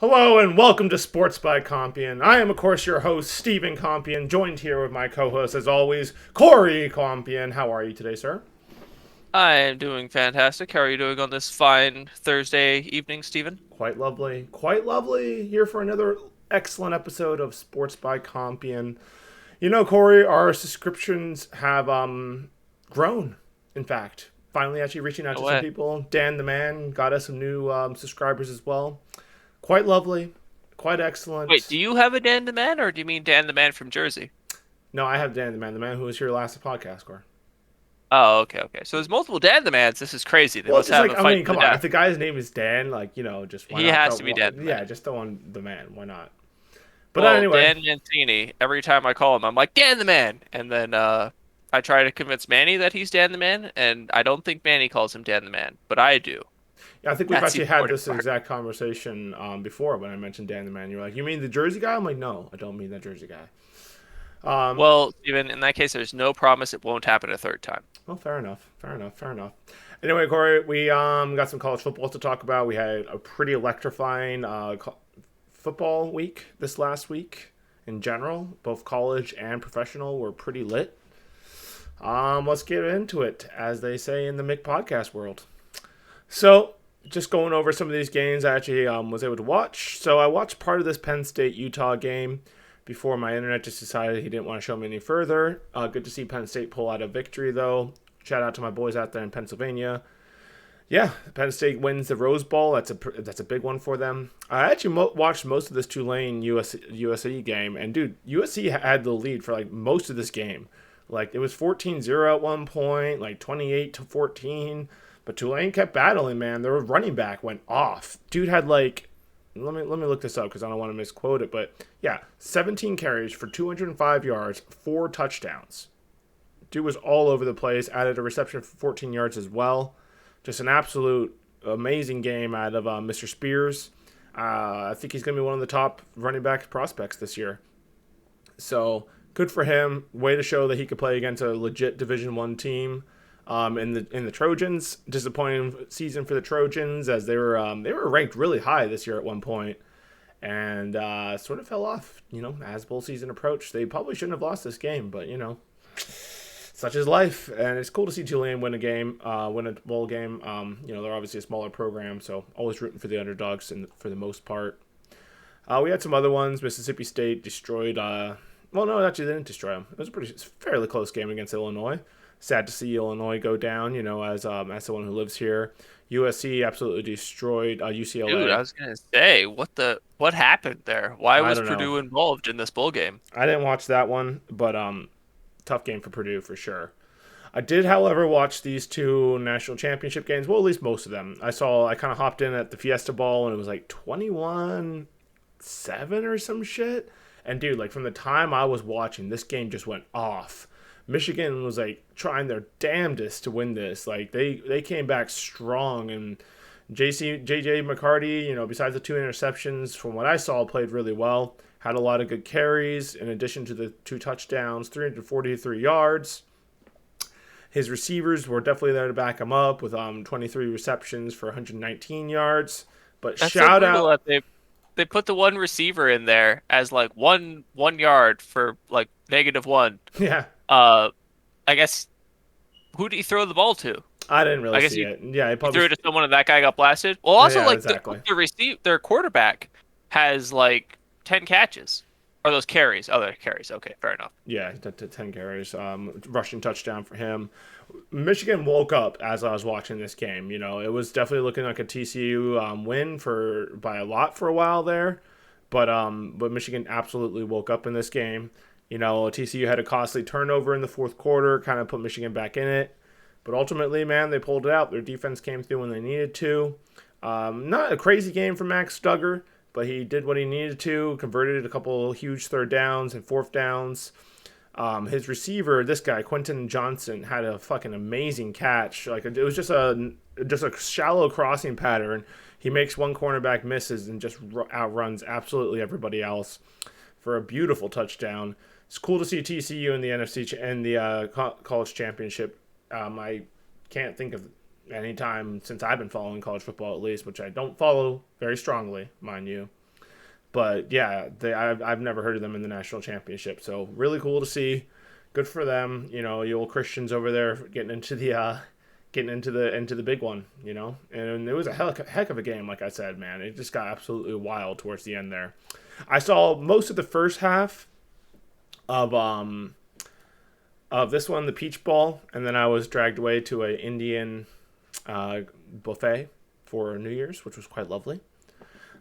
Hello and welcome to Sports by Compian. I am, of course, your host, Stephen Compian, joined here with my co-host, as always, Corey Compian. How are you today, sir? I am doing fantastic. How are you doing on this fine Thursday evening, Stephen? Quite lovely. Quite lovely. Here for another excellent episode of Sports by Compian. Corey, our subscriptions have grown, in fact. Finally actually reaching out No to some way. people. Dan the Man got us some new subscribers as well. Quite lovely. Quite Wait, excellent. do you have a Dan the Man, or do you mean Dan the Man from Jersey? No, I have Dan the Man who was here last podcast, Corey. Oh, okay. So there's multiple Dan the Mans. This is crazy. They Well, it's must just have like, a I fight mean, to come the on. If death. the guy's name is Dan, just why He not has throw? to be Dan the Yeah, Man. just throw on the man. Why not? But Well, anyway, Dan Mancini. Every time I call him, I'm like Dan the Man, and then I try to convince Manny that he's Dan the Man, and I don't think Manny calls him Dan the Man, but I do. yeah, I think we've That's the actually had important this part. exact conversation before when I mentioned Dan the Man. You're like, you mean the Jersey guy? I'm like, no, I don't mean that Jersey guy. Um, Well, Stephen, in that case, there's no promise it won't happen a third time. well, fair enough. Fair enough. Fair enough. Anyway, Corey, we got some college football to talk about. We had a pretty electrifying football week this last week in general. Both college and professional were pretty lit. Let's get into it, as they say in the Mick podcast world. So, just going over some of these games I actually was able to watch. So, I watched part of this Penn State Utah game before my internet just decided he didn't want to show me any further. Good to see Penn State pull out a victory, though. Shout out to my boys out there in Pennsylvania. Yeah, Penn State wins the Rose Bowl. That's a big one for them. I actually watched most of this Tulane USC game, and dude, USC had the lead for like most of this game. Like it was 14-0 at one point, like 28-14, but Tulane kept battling, man. Their running back went off. Dude had like let me look this up because I don't want to misquote it, but yeah, 17 carries for 205 yards, 4 touchdowns. Dude was all over the place, added a reception for 14 yards as well. Just an absolute amazing game out of Mr. Spears. I think he's going to be one of the top running back prospects this year. So good for him. Way to show that he could play against a legit Division One team. In the Trojans, disappointing season for the Trojans as they were ranked really high this year at one point, and sort of fell off. As bowl season approached, they probably shouldn't have lost this game, but such is life, and it's cool to see Tulane win a bowl game. They're obviously a smaller program, so always rooting for the underdogs for the most part. We had some other ones. Mississippi State destroyed. Well, no, actually they didn't destroy them. It was a fairly close game against Illinois. Sad to see Illinois go down. As someone who lives here, USC absolutely destroyed Dude, I UCLA. was gonna say, what happened there? Why I was don't know. Purdue involved in this bowl game? I didn't watch that one, but tough game for Purdue for sure. I did, however, watch these two national championship games. Well, at least most of them. I kind of hopped in at the Fiesta Bowl, and it was like 21-7 or some shit. And dude, like from the time I was watching, this game just went off. Michigan was like trying their damnedest to win this. Like they came back strong, and JJ McCarty, besides the 2 interceptions, from what I saw, played really well. Had a lot of good carries in addition to the 2 touchdowns, 343 yards. His receivers were definitely there to back him up with 23 receptions for 119 yards. But That's so shout brutal out, that they put the one receiver in there as like one yard for like -1. yeah, Uh, I guess who did he throw the ball to? I didn't really I guess see he it. Yeah, he he probably, threw it to someone and that guy got blasted. Well, also yeah, like exactly. their quarterback has like 10 catches. Or those carries. Oh, they're carries. Okay, fair enough. Yeah, 10 carries, rushing touchdown for him. Michigan woke up as I was watching this game. It was definitely looking like a TCU win by a lot for a while there, but Michigan absolutely woke up in this game. TCU had a costly turnover in the fourth quarter, kind of put Michigan back in it, but ultimately, man, they pulled it out. Their defense came through when they needed to. Not a crazy game for Max Duggar, but he did what he needed to, converted a couple huge third downs and fourth downs. His receiver, this guy Quentin Johnson, had a fucking amazing catch. Like it was just a shallow crossing pattern. He makes one cornerback misses and just outruns absolutely everybody else for a beautiful touchdown. It's cool to see TCU in the and the college championship. I can't think of any time since I've been following college football, at least, which I don't follow very strongly, mind you. But yeah, I've never heard of them in the national championship. So really cool to see. Good for them. You know, you old Christians over there getting into the big one. You know, and it was a heck of a game. Like I said, man, it just got absolutely wild towards the end there. I saw most of the first half of this one, the Peach Ball, and then I was dragged away to a Indian buffet for New Year's, which was quite lovely.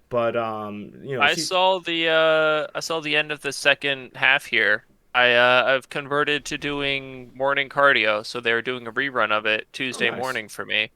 But you know, I saw the end of the second half here. I've converted to doing morning cardio, so they were doing a rerun of it oh Tuesday nice, morning for me.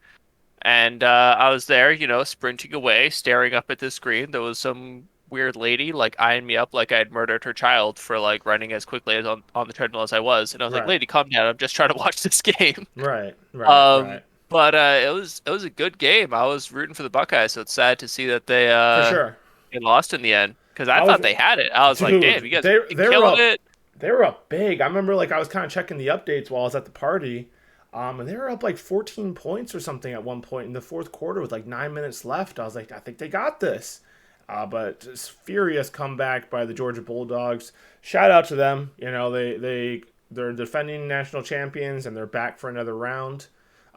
And I was there, sprinting away, staring up at the screen. There was some weird lady like eyeing me up like I had murdered her child for like running as quickly as on the treadmill as I was. And I was like, right, "Lady, calm down. I'm just trying to watch this game." right, right, Um, right, but it was a good game. I was rooting for the Buckeyes, so it's sad to see that for sure. they lost in the end because I I was, thought they had it. I was like, "Damn, dude, you guys are they were killing up, it." they were up big. I remember like I was kind of checking the updates while I was at the party, and they were up like 14 points or something at one point in the fourth quarter with like 9 minutes left. I was like, I think they got this. But just furious comeback by the Georgia Bulldogs. Shout out to them. You know, they're defending national champions and they're back for another round.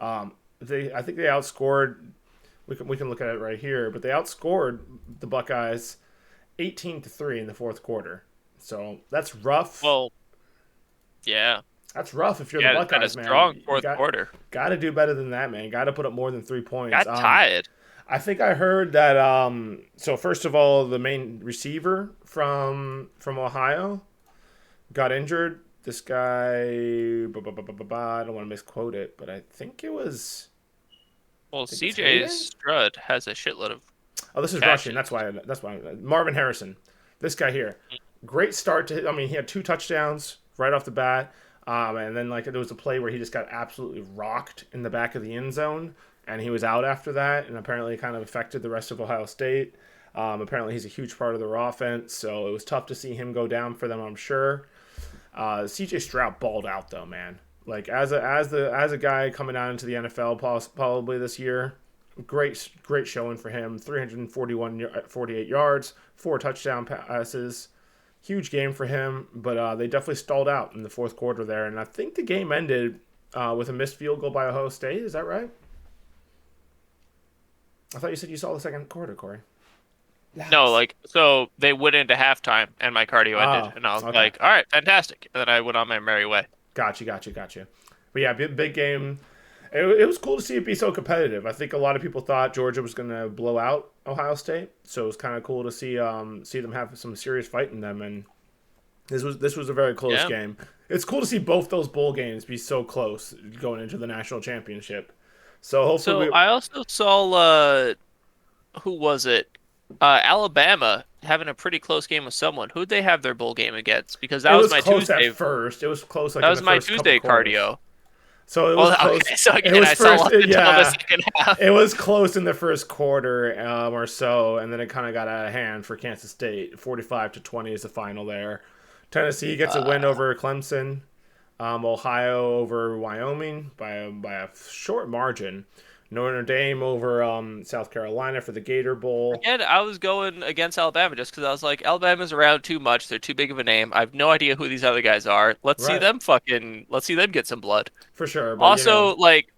I think they outscored. We can look at it right here, but they outscored the Buckeyes 18-3 in the fourth quarter. So that's rough. Well, yeah, That's rough if you're the yeah, had a Buckeyes, man. strong You fourth quarter. got to do better than that, man. Got to put up more than 3 points. Got tied. I think I heard that. So first of all, the main receiver from Ohio got injured. This guy, I don't want to misquote it, but I think it was. Well, I think it's CJ Hayden. Stroud has a shitload of Oh, this is Russian. catches. That's why. Marvin Harrison. This guy here. Great start to. I mean, he had 2 touchdowns right off the bat. And then like there was a play where he just got absolutely rocked in the back of the end zone, and he was out after that, and apparently it kind of affected the rest of Ohio State. Apparently he's a huge part of their offense, so it was tough to see him go down for them, I'm sure. C.J. Stroud balled out though, man. Like as a guy coming out into the NFL probably this year, great showing for him. 48 yards, 4 touchdown passes. Huge game for him, but they definitely stalled out in the fourth quarter there, and I think the game ended with a missed field goal by Ohio State. Is that right? I thought you said you saw the second quarter, Corey. No, Yes. like so they went into halftime and my cardio ended, Oh, and I was okay. like, "All right, fantastic." And then I went on my merry way. Gotcha. But yeah, big game. It was cool to see it be so competitive. I think a lot of people thought Georgia was going to blow out Ohio State, so it was kind of cool to see them have some serious fight in them. And this was a very close Yeah. game. It's cool to see both those bowl games be so close going into the national championship. So hopefully So I also saw who was it? Alabama having a pretty close game with someone. Who'd they have their bowl game against? Because it that was was my close at Tuesday. first. It was close like That in was the my first couple Tuesday quarters. cardio. So it was Well, close. okay. So It again, was I saw first, up until the yeah. second half. It was close in the first quarter or so, and then it kind of got out of hand for Kansas State. 45-20 is the final there. Tennessee gets a win Uh, over Clemson. Ohio over Wyoming by a short margin. Notre Dame over South Carolina for the Gator Bowl. Again, I was going against Alabama just because I was like, Alabama's around too much. They're too big of a name. I have no idea who these other guys are. Right, Let's see them get some blood. for sure. But Also, like,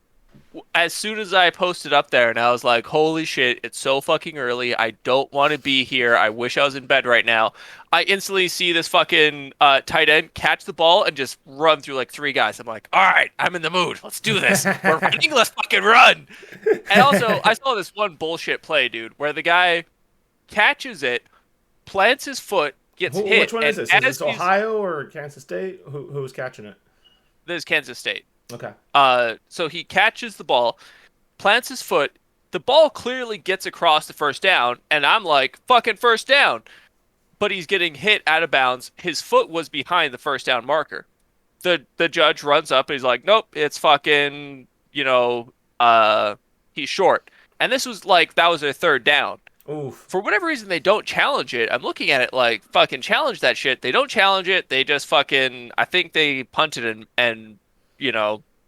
as soon as I posted up there and I was like, holy shit, it's so fucking early. I don't want to be here. I wish I was in bed right now. I instantly see this fucking tight end catch the ball and just run through like 3 guys. I'm like, all right, I'm in the mood. Let's do this. We're running. Let's fucking run. And also, I saw this one bullshit play, dude, where the guy catches it, plants his foot, gets Which hit, one is and this? Is as this he's Ohio or Kansas State? Who was catching it? this is Kansas State. Okay. So he catches the ball, plants his foot. The ball clearly gets across the first down, and I'm like, fucking first down. But he's getting hit out of bounds. His foot was behind the first down marker. The judge runs up and he's like, nope, it's fucking, he's short. And this was like, that was their third down. Oof. For whatever reason, they don't challenge it. I'm looking at it like, fucking challenge that shit. They don't challenge it. They just fucking, I think they punted and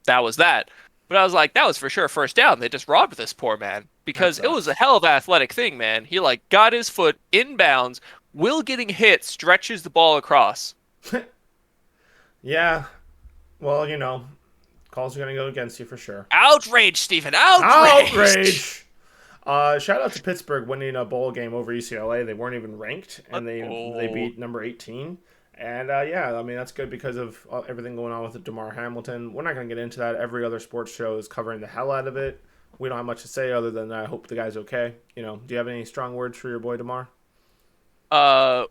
that was that. But I was like, that was for sure first down. They just robbed this poor man That because it was a sucks. hell of an athletic thing, man. He like got his foot inbounds, Will getting hit stretches the ball across. Yeah. Well, calls are gonna go against you for sure. Outrage, Stephen, outrage. Outrage. Shout out to Pittsburgh winning a bowl game over UCLA. They weren't even ranked, and they Oh, beat number 18. And yeah, I mean that's good because of everything going on with DeMar Hamilton. We're not going to get into that. Every other sports show is covering the hell out of it. We don't have much to say other than I hope the guy's okay. Do you have any strong words for your boy DeMar?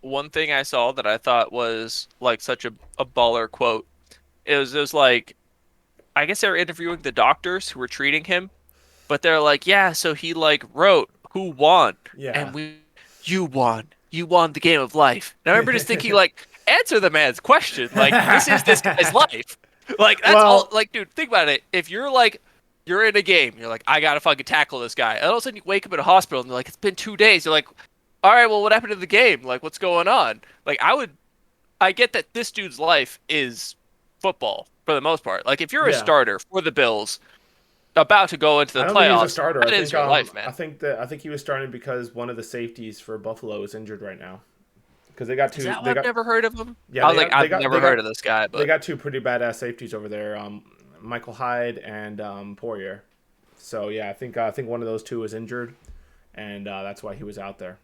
one thing I saw that I thought was like such a baller quote. It was like I guess they were interviewing the doctors who were treating him, but they're like, yeah, so he like wrote who won, Yeah. and you won the game of life. And I remember just thinking like, answer the man's question. Like this guy's life. Like that's all. Well, Like dude, think about it. If you're like you're in a game, you're like I gotta fucking tackle this guy, and all of a sudden you wake up in a hospital and they're like it's been 2 days. You're like, all right, well what happened to the game? Like what's going on? Like I get that this dude's life is football for the most part. Like if you're a yeah. starter for the Bills about to go into I the don't think he was a playoffs, starter. that is your life, man. I think he was starting because one of the safeties for Buffalo is injured right now. Because they got Is two that why they I've got never heard of him? yeah, I was like, I've never heard of this guy, they but got two pretty badass safeties over there, Michael Hyde and Poirier. So yeah, I think one of those two was injured, and that's why he was out there.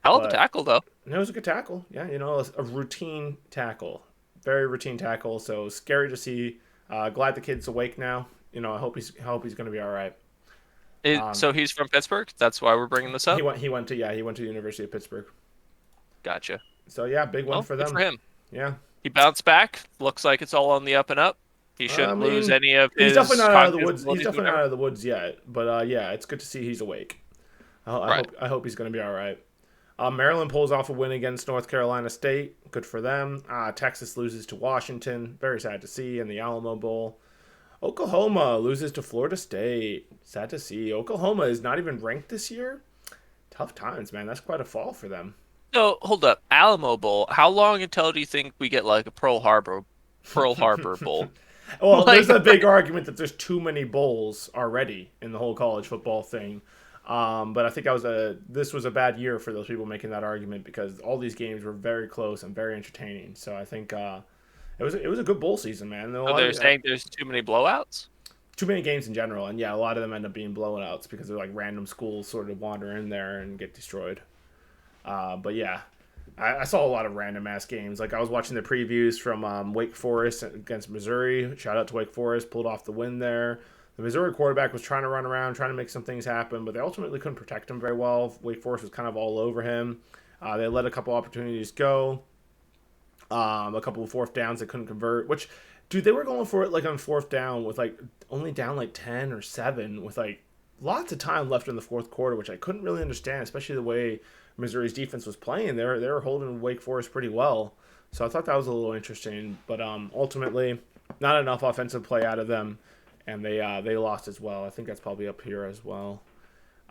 hell of a But tackle though. it was a good tackle. Yeah, a routine tackle, very routine tackle. So scary to see. Glad the kid's awake now. I hope he's going to be all right. Um, So he's from Pittsburgh. That's why we're bringing this up. he went to the University of Pittsburgh. Gotcha. So yeah, big one Well, for good for them. him. Yeah. He bounced back. Looks like it's all on the up and up. He I shouldn't lose mean, any of he's definitely his not out of the cognitive woods. He's abilities, definitely not whatever. out of the woods yet. But yeah, it's good to see he's awake. Right. I hope he's going to be all right. Maryland pulls off a win against North Carolina State. Good for them. Texas loses to Washington. Very sad to see in the Alamo Bowl. Oklahoma loses to Florida State. Sad to see. Oklahoma is not even ranked this year. Tough times, man. That's quite a fall for them. So hold up, Alamo Bowl. How long until do you think we get like a Pearl Harbor Bowl? Well, there's Like, a big argument that there's too many bowls already in the whole college football thing. But I think this was a bad year for those people making that argument because all these games were very close and very entertaining. So I think it was a good bowl season, man. so they're saying there's too many blowouts. Too many games in general, and yeah, a lot of them end up being blowouts because they're like random schools sort of wander in there and get destroyed. But yeah, I saw a lot of random ass games. Like I was watching the previews from Wake Forest against Missouri. Shout out to Wake Forest, pulled off the win there. The Missouri quarterback was trying to run around, trying to make some things happen, but they ultimately couldn't protect him very well. Wake Forest was kind of all over him. They let a couple opportunities go. A couple of fourth downs they couldn't convert. Which, dude, they were going for it like on fourth down with like only down like 10 or 7 with like lots of time left in the fourth quarter, which I couldn't really understand, especially the way Missouri's defense was playing. They were holding Wake Forest pretty well, so I thought that was a little interesting. But ultimately, not enough offensive play out of them, and they lost as well. I think that's probably up here as well.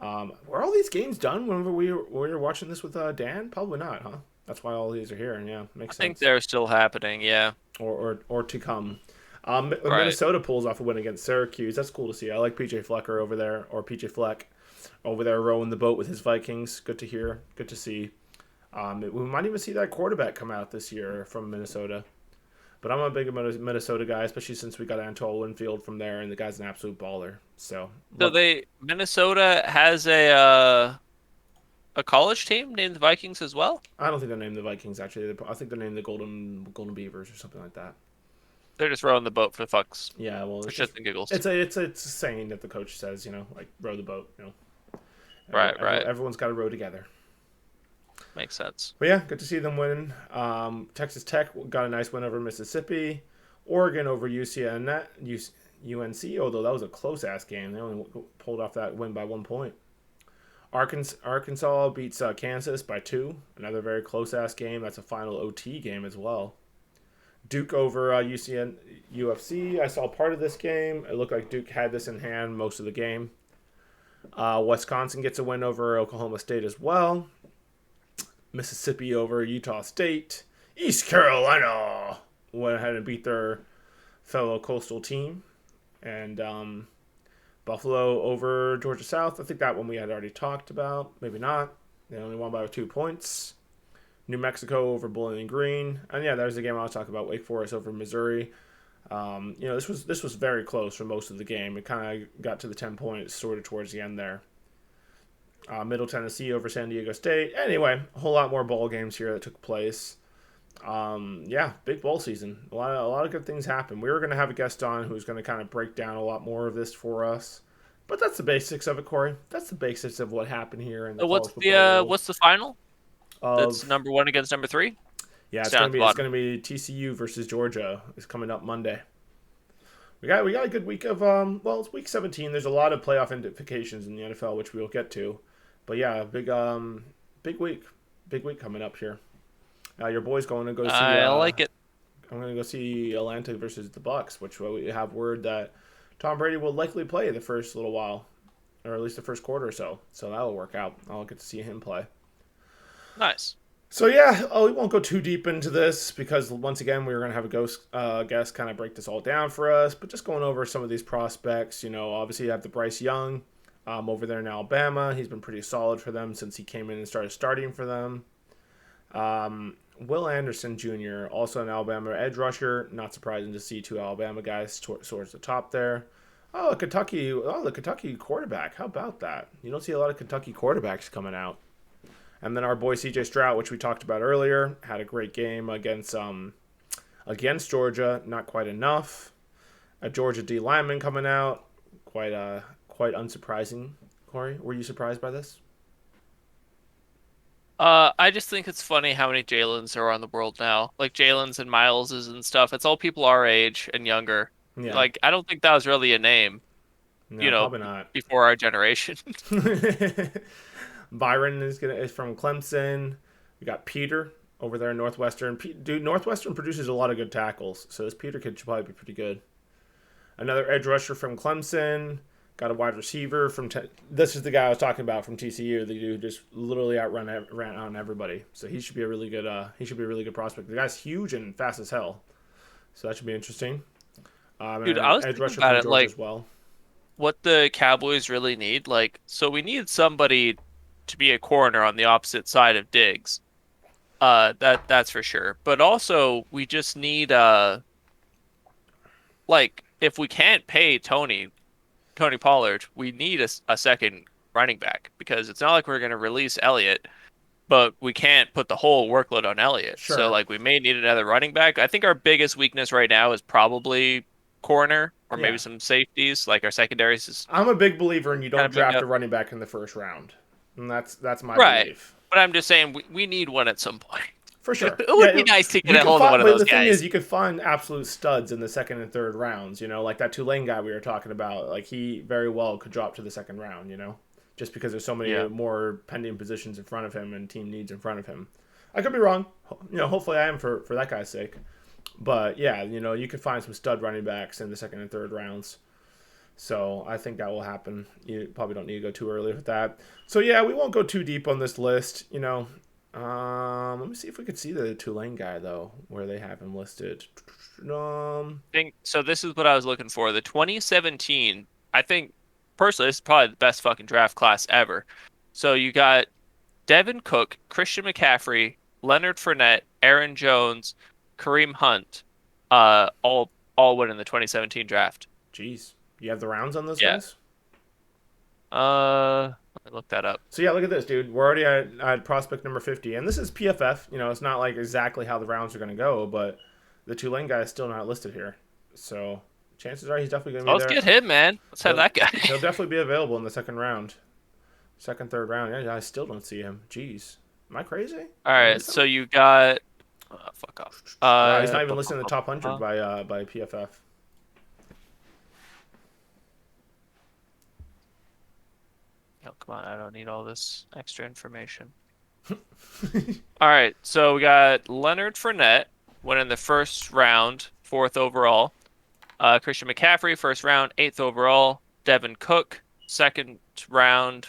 Were all these games done whenever we were watching this with Dan? Probably not, huh? That's why all these are here, and yeah, I makes think sense. they're still happening. Yeah. Or to come. Right. Minnesota pulls off a win against Syracuse. That's cool to see. I like PJ Flecker over there, or PJ Fleck over there rowing the boat with his Vikings. Good to hear. Good to see. We might even see that quarterback come out this year from Minnesota. But I'm a big Minnesota guy, especially since we got Antoine Winfield from there, and the guy's an absolute baller. So, So love, Minnesota has a college team named the Vikings as well. I don't think they're named the Vikings actually. I think they're named the Golden Beavers or something like that. They're just rowing the boat for fucks, Yeah, well, for it's just shits and giggles. it's a saying that the coach says, like row the boat. Right, right. Everyone's got to row together. Makes sense. But yeah, good to see them win. Texas Tech got a nice win over Mississippi. Oregon over UNC, although that was a close ass game. They only pulled off that win by 1 point. Arkansas beats Kansas by 2. Another very close ass game. That's a final OT game as well. Duke over UFC. I saw part of this game. It looked like Duke had this in hand most of the game. Wisconsin gets a win over Oklahoma State as well. Mississippi over Utah State. East Carolina went ahead and beat their fellow coastal team. And Buffalo over Georgia South. I think that one we had already talked about. Maybe not. They only won by 2 points. New Mexico over Bowling Green. And yeah, there's the game I was talking about. Wake Forest over Missouri. This was very close for most of the game. It kind of got to the 10 points sort of towards the end there. Middle Tennessee over San Diego State. Anyway, a whole lot more ball games here that took place. Yeah, big bowl season. A lot of good things happened. We were going to have a guest on who's going to kind of break down a lot more of this for us. But that's the basics of it, Corey. That's the basics of what happened here in the So college football world. what's the final? That's Of number 1 against number 3. Yeah, It's it's down gonna at the be it's bottom. gonna be TCU versus Georgia. It's coming up Monday. We got a good week of it's week 17. There's a lot of playoff identifications in the NFL, which we'll get to. But yeah, big week coming up here. Your boy's going to go see. I like it. I'm going to go see Atlanta versus the Bucks, which we have word that Tom Brady will likely play the first little while, or at least the first quarter or so. So that'll work out. I'll get to see him play. Nice. So yeah, we won't go too deep into this because once again we were going to have a guest kind of break this all down for us. But just going over some of these prospects, obviously you have the Bryce Young over there in Alabama. He's been pretty solid for them since he came in and started starting for them. Will Anderson Jr., also an Alabama edge rusher. Not surprising to see 2 Alabama guys towards the top there. The Kentucky quarterback. How about that? You don't see a lot of Kentucky quarterbacks coming out. And then our boy C.J. Stroud, which we talked about earlier, had a great game against Georgia. Not quite enough. A Georgia D lineman coming out. Quite unsurprising. Corey, were you surprised by this? I just think it's funny how many Jalen's are on the world now. Like Jalen's and Miles's and stuff. It's all people our age and younger. Yeah. Like I don't think that was really a name, No, probably not. before our generation. Byron is from Clemson. We got Peter over there in Northwestern. Dude, Northwestern produces a lot of good tackles, so this Peter kid should probably be pretty good. Another edge rusher from Clemson. Got a wide receiver from. This is the guy I was talking about from TCU. The dude just literally ran on everybody. So he should be a really good. He should be a really good prospect. The guy's huge and fast as hell. So that should be interesting. Dude, And I was edge thinking rusher about from it, Georgia like as well. what the Cowboys really need. So we need somebody to be a corner on the opposite side of Diggs. That's for sure. But also we just need if we can't pay Tony Pollard, we need a second running back because it's not like we're going to release Elliott, but we can't put the whole workload on Elliott. So Sure. we may need another running back. I think our biggest weakness right now is probably corner or maybe Yeah. some safeties. Like our secondaries is I'm a big believer in you kind don't of banged draft a up. running back in the first round. And that's my Right. belief. But I'm just saying we need one at some point. For sure. It would Yeah, be nice to get you a can hold of find, one of but those the thing is, guys. you could find absolute studs in the second and third rounds. Like that Tulane guy we were talking about. Like he very well could drop to the second round. Just because there's so many Yeah. more pending positions in front of him and team needs in front of him. I could be wrong. Hopefully I am for that guy's sake. But yeah, you could find some stud running backs in the second and third rounds. So I think that will happen. You probably don't need to go too early with that. So yeah, we won't go too deep on this list. Let me see if we could see the Tulane guy though, where they have him listed. Think so. This is what I was looking for. The 2017. I think personally, this is probably the best fucking draft class ever. So you got Devin Cook, Christian McCaffrey, Leonard Fournette, Aaron Jones, Kareem Hunt, all went in the 2017 draft. Jeez, you have the rounds on those Yeah. guys. Let me look that up. So yeah, look at this, dude. We're already at prospect number 50, and this is PFF. It's not like exactly how the rounds are going to go, but the Tulane guy is still not listed here. So chances are he's definitely going to be Let's there. get him, man. Let's have that guy. He'll definitely be available in the second round, third round. Yeah, I still don't see him. Jeez, am I crazy? Did All I right, miss him? so you got fuck off. Wow, he's not even listed in the top 100 by PFF. Oh, come on, I don't need all this extra information. All right, so we got Leonard Fournette went in the first round, 4th overall. Christian McCaffrey, first round, 8th overall. Devin Cook, second round,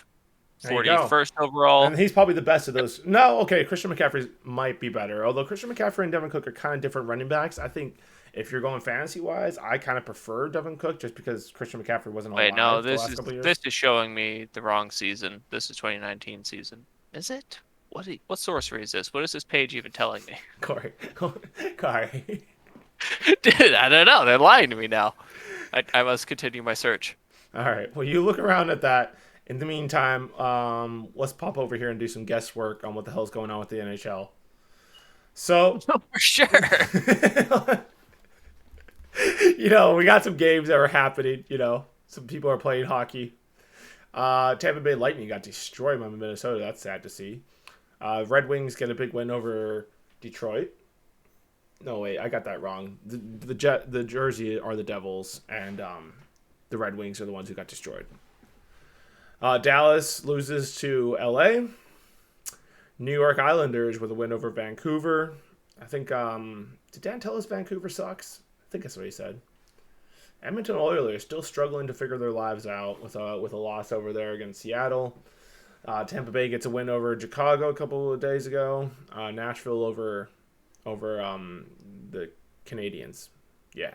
There you go. 41st overall. And he's probably the best of those. No, okay, Christian McCaffrey might be better. Although Christian McCaffrey and Devin Cook are kind of different running backs. I think if you're going fantasy wise, I kind of prefer Devin Cook just because Christian McCaffrey wasn't Wait, no, alive the last couple of years. this is showing me the wrong season. This is 2019 season. Is it? What sorcery is this? What is this page even telling me? Corey, Corey. Dude, I don't know. They're lying to me now. I must continue my search. All right. Well, you look around at that. In the meantime, let's pop over here and do some guesswork on what the hell's going on with the NHL. So, No, for sure. we got some games that were happening. Some people are playing hockey. Tampa Bay Lightning got destroyed by Minnesota. That's sad to see. Red Wings get a big win over Detroit. No, wait, I got that wrong. The Jersey are the Devils, and the Red Wings are the ones who got destroyed. Dallas loses to LA. New York Islanders with a win over Vancouver. I think, did Dan tell us Vancouver sucks? I think that's what he said. Edmonton Oilers still struggling to figure their lives out with a loss over there against Seattle. Tampa Bay gets a win over Chicago a couple of days ago. Nashville over the Canadiens. Yeah.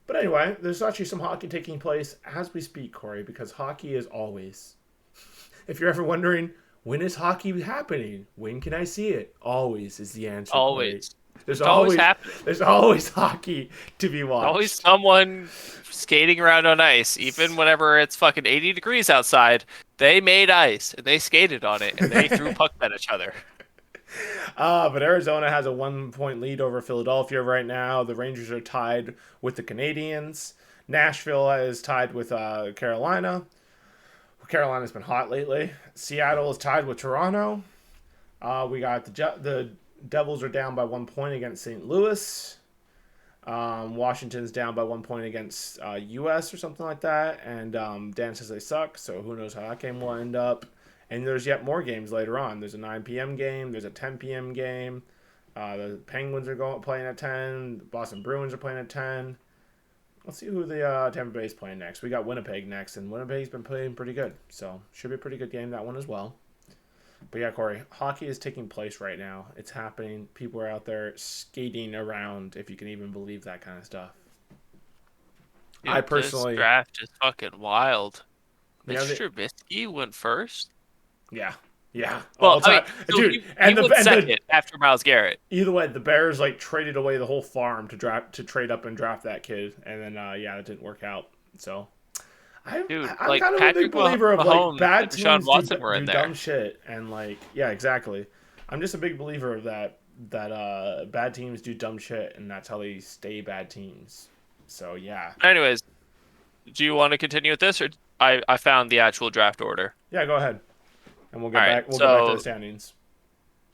But anyway, there's actually some hockey taking place as we speak, Corey, because hockey is always. If you're ever wondering, when is hockey happening? When can I see it? Always is the answer. Always. Corey. There's always happening. There's always hockey to be watched. Always someone skating around on ice, even whenever it's fucking 80 degrees outside. They made ice and they skated on it and they threw pucks at each other. But Arizona has a 1-point lead over Philadelphia right now. The Rangers are tied with the Canadiens. Nashville is tied with Carolina. Carolina's been hot lately. Seattle is tied with Toronto. We got the Devils are down by 1 point against St. Louis. Washington's down by 1 point against US or something like that. And Dan says they suck, so who knows how that game will end up. And there's yet more games later on. There's a 9 p.m. game. There's a 10 p.m. game. The Penguins are playing at 10. The Boston Bruins are playing at 10. Let's see who the Tampa Bay is playing next. We got Winnipeg next, and Winnipeg's been playing pretty good. So should be a pretty good game, that one as well. But yeah, Corey, hockey is taking place right now. It's happening. People are out there skating around, if you can even believe that kind of stuff. Dude, I personally... This draft is fucking wild. Yeah, Mr. Trubisky went first? Yeah. Well, dude, he and went second after Myles Garrett. Either way, the Bears traded away the whole farm to trade up and draft that kid, and then it didn't work out. So, I'm kind of a big believer of bad teams do dumb shit, and exactly. I'm just a big believer of that bad teams do dumb shit, and that's how they stay bad teams. So yeah. Anyways, do you want to continue with this, or I found the actual draft order? Yeah, go ahead. And we'll get back to the standings.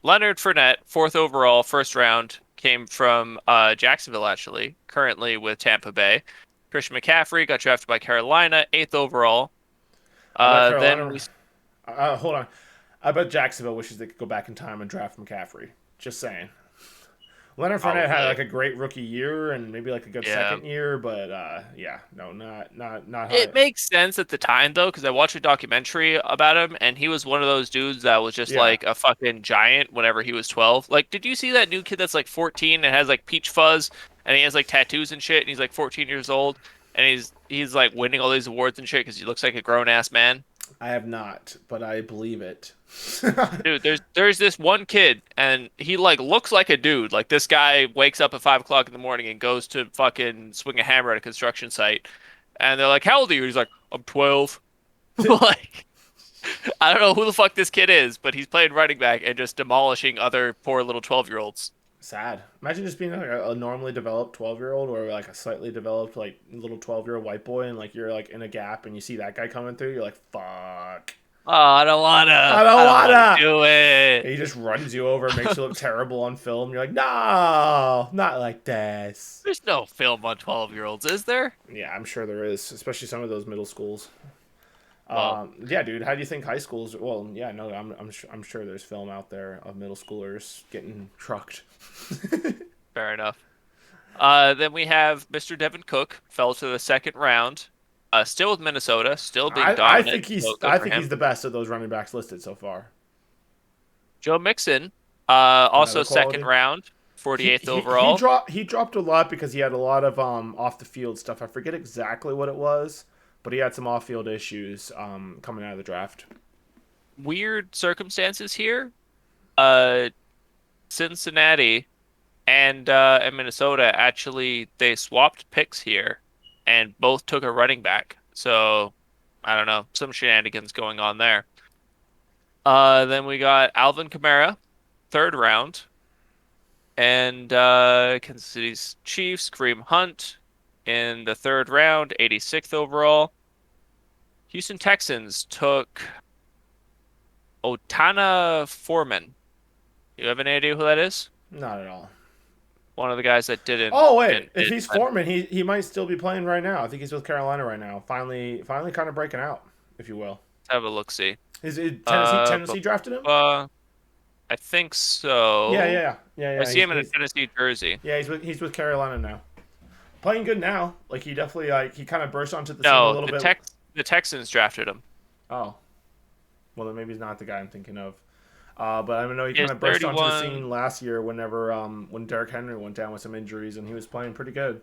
Leonard Fournette, 4th overall, first round, came from Jacksonville, actually, currently with Tampa Bay. Christian McCaffrey got drafted by Carolina, 8th overall. Hold on. I bet Jacksonville wishes they could go back in time and draft McCaffrey. Just saying. Leonard Fournette had a great rookie year and maybe a good second year, but not. It makes sense at the time though, because I watched a documentary about him, and he was one of those dudes that was just like a fucking giant whenever he was 12. Did you see that new kid that's 14 and has peach fuzz, and he has tattoos and shit, and he's 14 years old, and he's winning all these awards and shit because he looks like a grown ass man? I have not, but I believe it. Dude, there's this one kid, and he looks like a dude. This guy wakes up at 5 o'clock in the morning and goes to fucking swing a hammer at a construction site, and they're like, "How old are you?" He's like, "I'm 12." I don't know who the fuck this kid is, but he's playing running back and just demolishing other poor little 12-year-olds. Sad. Imagine just being a normally developed 12-year-old or a slightly developed little 12-year-old white boy, and you're in a gap and you see that guy coming through, you're like, fuck. Oh, I don't wanna do it. And he just runs you over, makes you look terrible on film. You're like, no, not like this. There's no film on 12-year-olds, is there? Yeah, I'm sure there is, especially some of those middle schools. Well, yeah, dude. How do you think high schools? Well, yeah, no, I'm sure there's film out there of middle schoolers getting trucked. Fair enough. Then we have Mr. Devin Cook, fell to the second round. Still with Minnesota, still being dominant. I think he's the best of those running backs listed so far. Joe Mixon, also second round, He 48th he he overall. dropped he dropped a lot because he had a lot of off the field stuff. I forget exactly what it was, but he had some off field issues coming out of the draft. Weird circumstances here. Uh, Cincinnati and Minnesota actually they swapped picks here, and both took a running back. So I don't know, some shenanigans going on there. Then we got Alvin Kamara, third round, and Kansas City's Chiefs, Kareem Hunt in the third round, 86th overall. Houston Texans took Otana Foreman. You have any idea who that is? Not at all. One of the guys that didn't Oh wait, didn't if hit. he's Foreman, he might still be playing right now. I think he's with Carolina right now. Finally, kind of breaking out, if you will. Let's have a look see. Is it Tennessee? Uh, bu- Tennessee drafted him? I think Yeah, so. I yeah. see him in a Tennessee jersey. He's with Carolina now. Playing good now. Like he definitely he kind of burst onto the scene a No, little bit. The Texans drafted him. Oh, well then maybe he's not the guy I'm thinking of. But I know he He kind has of burst onto the 31. scene last year whenever when Derrick Henry went down with some injuries and he was playing pretty good.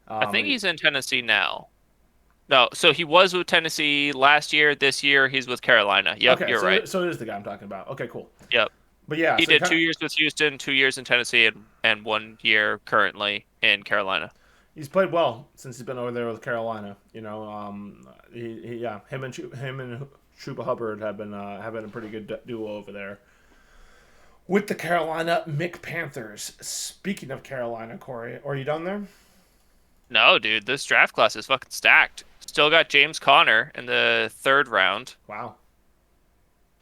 I think he's in Tennessee now. No, so he was with Tennessee last year. This year he's with Carolina. Yep, Okay, you're right. so it is the guy I'm talking about. Okay, cool. Yep. But yeah, He so he did kind 2 years of with Houston, 2 years in Tennessee, and 1 year currently in Carolina. he's played well since he's been over there with Carolina. Yeah, him and Chuba Hubbard have been a pretty good duo over there with the Carolina Mick Panthers. Speaking of Carolina, Corey, are you done there? No, dude, this draft class is fucking stacked. Still got James Conner in the third round, Wow.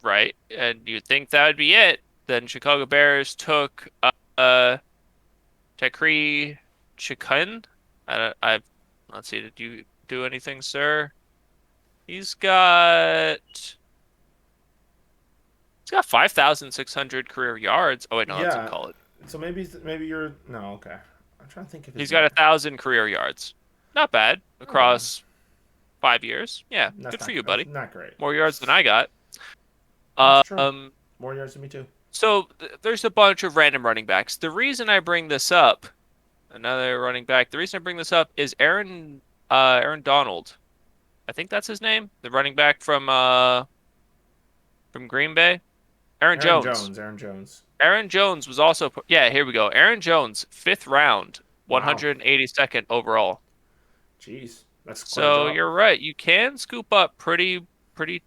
right? And you'd think that would be it. Then Chicago Bears took Takri Chikun. I let's see, did you do anything, sir? He's got he's got 5,600 career yards. Oh wait, no, that's in Yeah. college. So maybe you're no okay. I'm trying to think of his He's got name. 1,000 career yards. Not bad Not bad. across 5 years. Yeah, That's good for not you, that's buddy. not great. More yards than I got. That's true. Um, More yards than me too. so there's a bunch of random running backs. The reason I bring this up, another running back. The reason I bring this up is Aaron Donald. I think that's his name. The running back from Green Bay. Aaron Aaron Jones. Jones. Aaron Jones. Aaron Jones was also yeah, here we go. Aaron Jones, fifth round, Wow. 182nd overall. Jeez, that's quite a So drop. you're right. You can scoop up pretty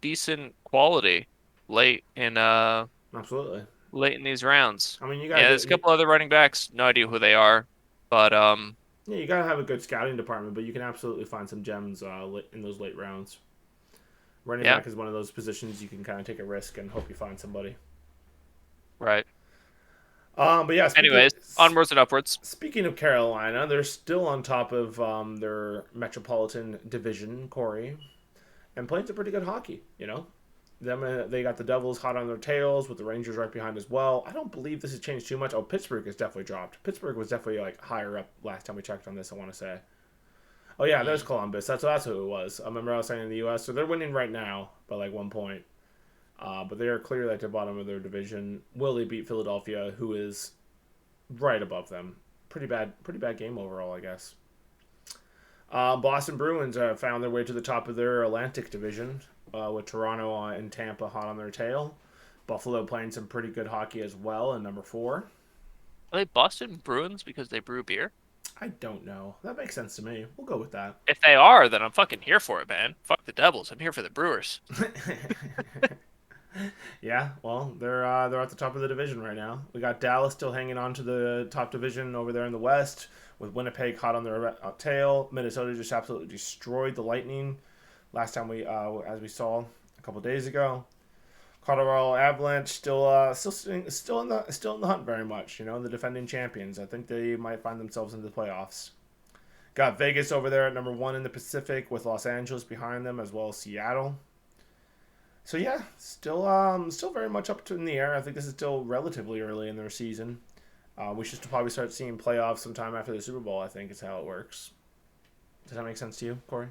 decent quality late in uh Absolutely. late in these rounds. I mean, you gotta Yeah, there's get a couple other running backs. No idea who they are, but yeah, you gotta have a good scouting department, but you can absolutely find some gems in those late rounds. Running yeah, back is one of those positions you can kind of take a risk and hope you find somebody. right. But yeah, Anyways, onwards and upwards. speaking of Carolina, they're still on top of their Metropolitan Division, Corey, and playing some pretty good hockey. They got the Devils hot on their tails with the Rangers right behind as well. I don't believe this has changed too much. Oh, Pittsburgh has definitely dropped. Pittsburgh was definitely like higher up last time we checked on this. I want to say. Oh yeah, there's Columbus. That's who it was. I remember I was saying in the U.S. So they're winning right now by like 1 point. But they are clearly at the bottom of their division. Will they beat Philadelphia, who is right above them? Pretty bad game overall, I guess. Boston Bruins found their way to the top of their Atlantic division with Toronto and Tampa hot on their tail. Buffalo playing some pretty good hockey as well in number 4. Are they Boston Bruins because they brew beer? I don't know. That makes sense to me. We'll go with that. If they are, then I'm fucking here for it, man. Fuck the Devils. I'm here for the Brewers. Yeah, well, they're at the top of the division right now. We got Dallas still hanging on to the top division over there in the West, with Winnipeg hot on their tail. Minnesota just absolutely destroyed the Lightning last time as we saw a couple days ago. Colorado Avalanche still in the hunt very much. The defending champions. I think they might find themselves in the playoffs. Got Vegas over there at number 1 in the Pacific with Los Angeles behind them as well as Seattle. So yeah, still very much up in the air. I think this is still relatively early in their season. We should probably start seeing playoffs sometime after the Super Bowl. I think is how it works. Does that make sense to you, Corey?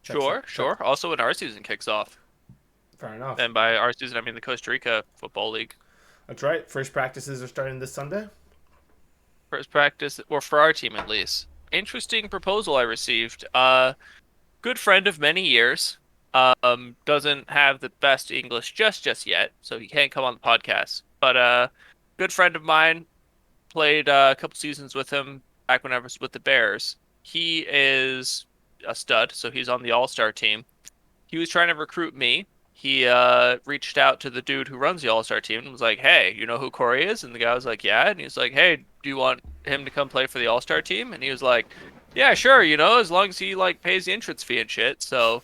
Sure. Also, when our season kicks off, Fair enough. and by our season I mean the Costa Rica Football League. That's right. First practices are starting this Sunday. First practice, or for our team at least. Interesting proposal I received. Good friend of many years. Doesn't have the best English just yet, so he can't come on the podcast. But good friend of mine, played a couple seasons with him back when I was with the Bears. He is a stud, so he's on the All-Star team. He was trying to recruit me. He reached out to the dude who runs the All-Star team and was like, "Hey, you know who Corey is?" And the guy was like, "Yeah." And he was like, "Hey, do you want him to come play for the All-Star team?" And he was like, "Yeah, sure, as long as he like pays the entrance fee and shit." So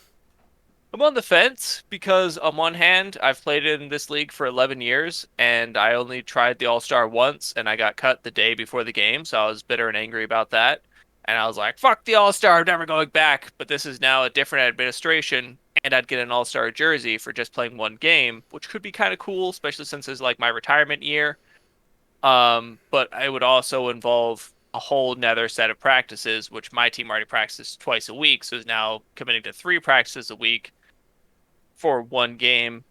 I'm on the fence because on one hand, I've played in this league for 11 years and I only tried the All-Star once and I got cut the day before the game, so I was bitter and angry about that. And I was like, fuck the All-Star, I'm never going back. But this is now a different administration and I'd get an All-Star jersey for just playing one game, which could be kind of cool, especially since it's like my retirement year. But it would also involve a whole nether set of practices, which my team already practices twice a week, so is now committing to 3 practices a week for one game.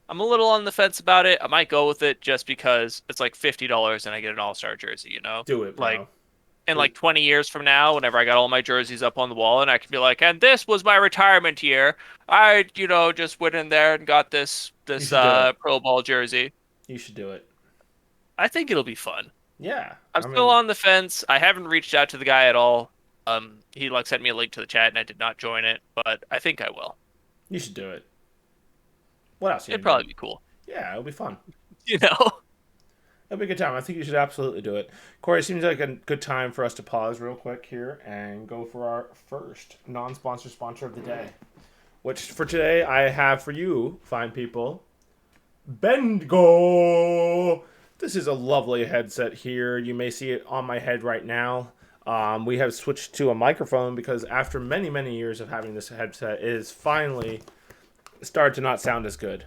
I'm a little on the fence about it. I might go with it just because it's like $50 and I get an all-star jersey, Do it, Like bro. in It, like 20 years from now, whenever I got all my jerseys up on the wall and I can be like, and this was my retirement year. I, just went in there and got this you this should do it. Pro Ball jersey. You should do it. I think it'll be fun. Yeah. I'm I still mean, on the fence. I haven't reached out to the guy at all. He like sent me a link to the chat and I did not join it, but I think I will. you should do it. What else are you It'd gonna probably do? be cool. Yeah, it'll be fun. You know? It'll be a good time. I think you should absolutely do it. Corey, seems like a good time for us to pause real quick here and go for our first non-sponsor sponsor of the day. Which for today I have for you, fine people, Bengo. This is a lovely headset here. You may see it on my head right now. We have switched to a microphone because after many, many years of having this headset, it is finally started to not sound as good.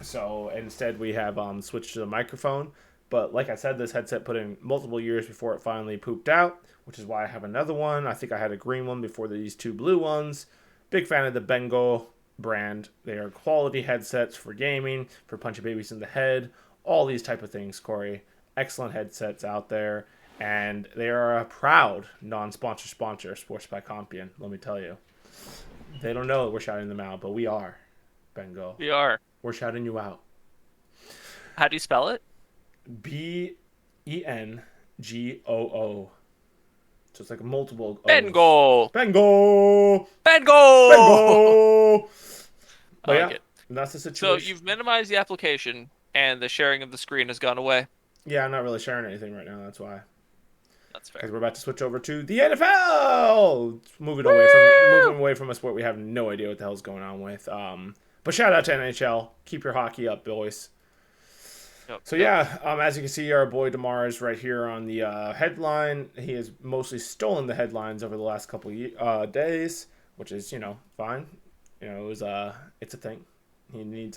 So instead, we have switched to the microphone. But like I said, this headset put in multiple years before it finally pooped out, which is why I have another one. I think I had a green one before these two blue ones. Big fan of the Bengo brand. They are quality headsets for gaming, for punching babies in the head, all these type of things, Corey. Excellent headsets out there. And they are a proud non-sponsor sponsor of Sports by Compian, let me tell you. They don't know that we're shouting them out, but we are, Bengo. We are. We're shouting you out. How do you spell it? Bengoo. So it's like multiple O's. Bengo! Bengo! Bengo! Bengo! I But like yeah, it. that's the So situation. you've minimized the application and the sharing of the screen has gone away. Yeah, I'm not really sharing anything right now. That's why. That's Because fair. we're about to switch over to the NFL. Woo! Moving away from a sport we have no idea what the hell's going on with. But shout out to NHL. Keep your hockey up, boys. Yep, So yep. yeah, as you can see, our boy Demar is right here on the headline. He has mostly stolen the headlines over the last couple days, which is fine. It's a thing. He needs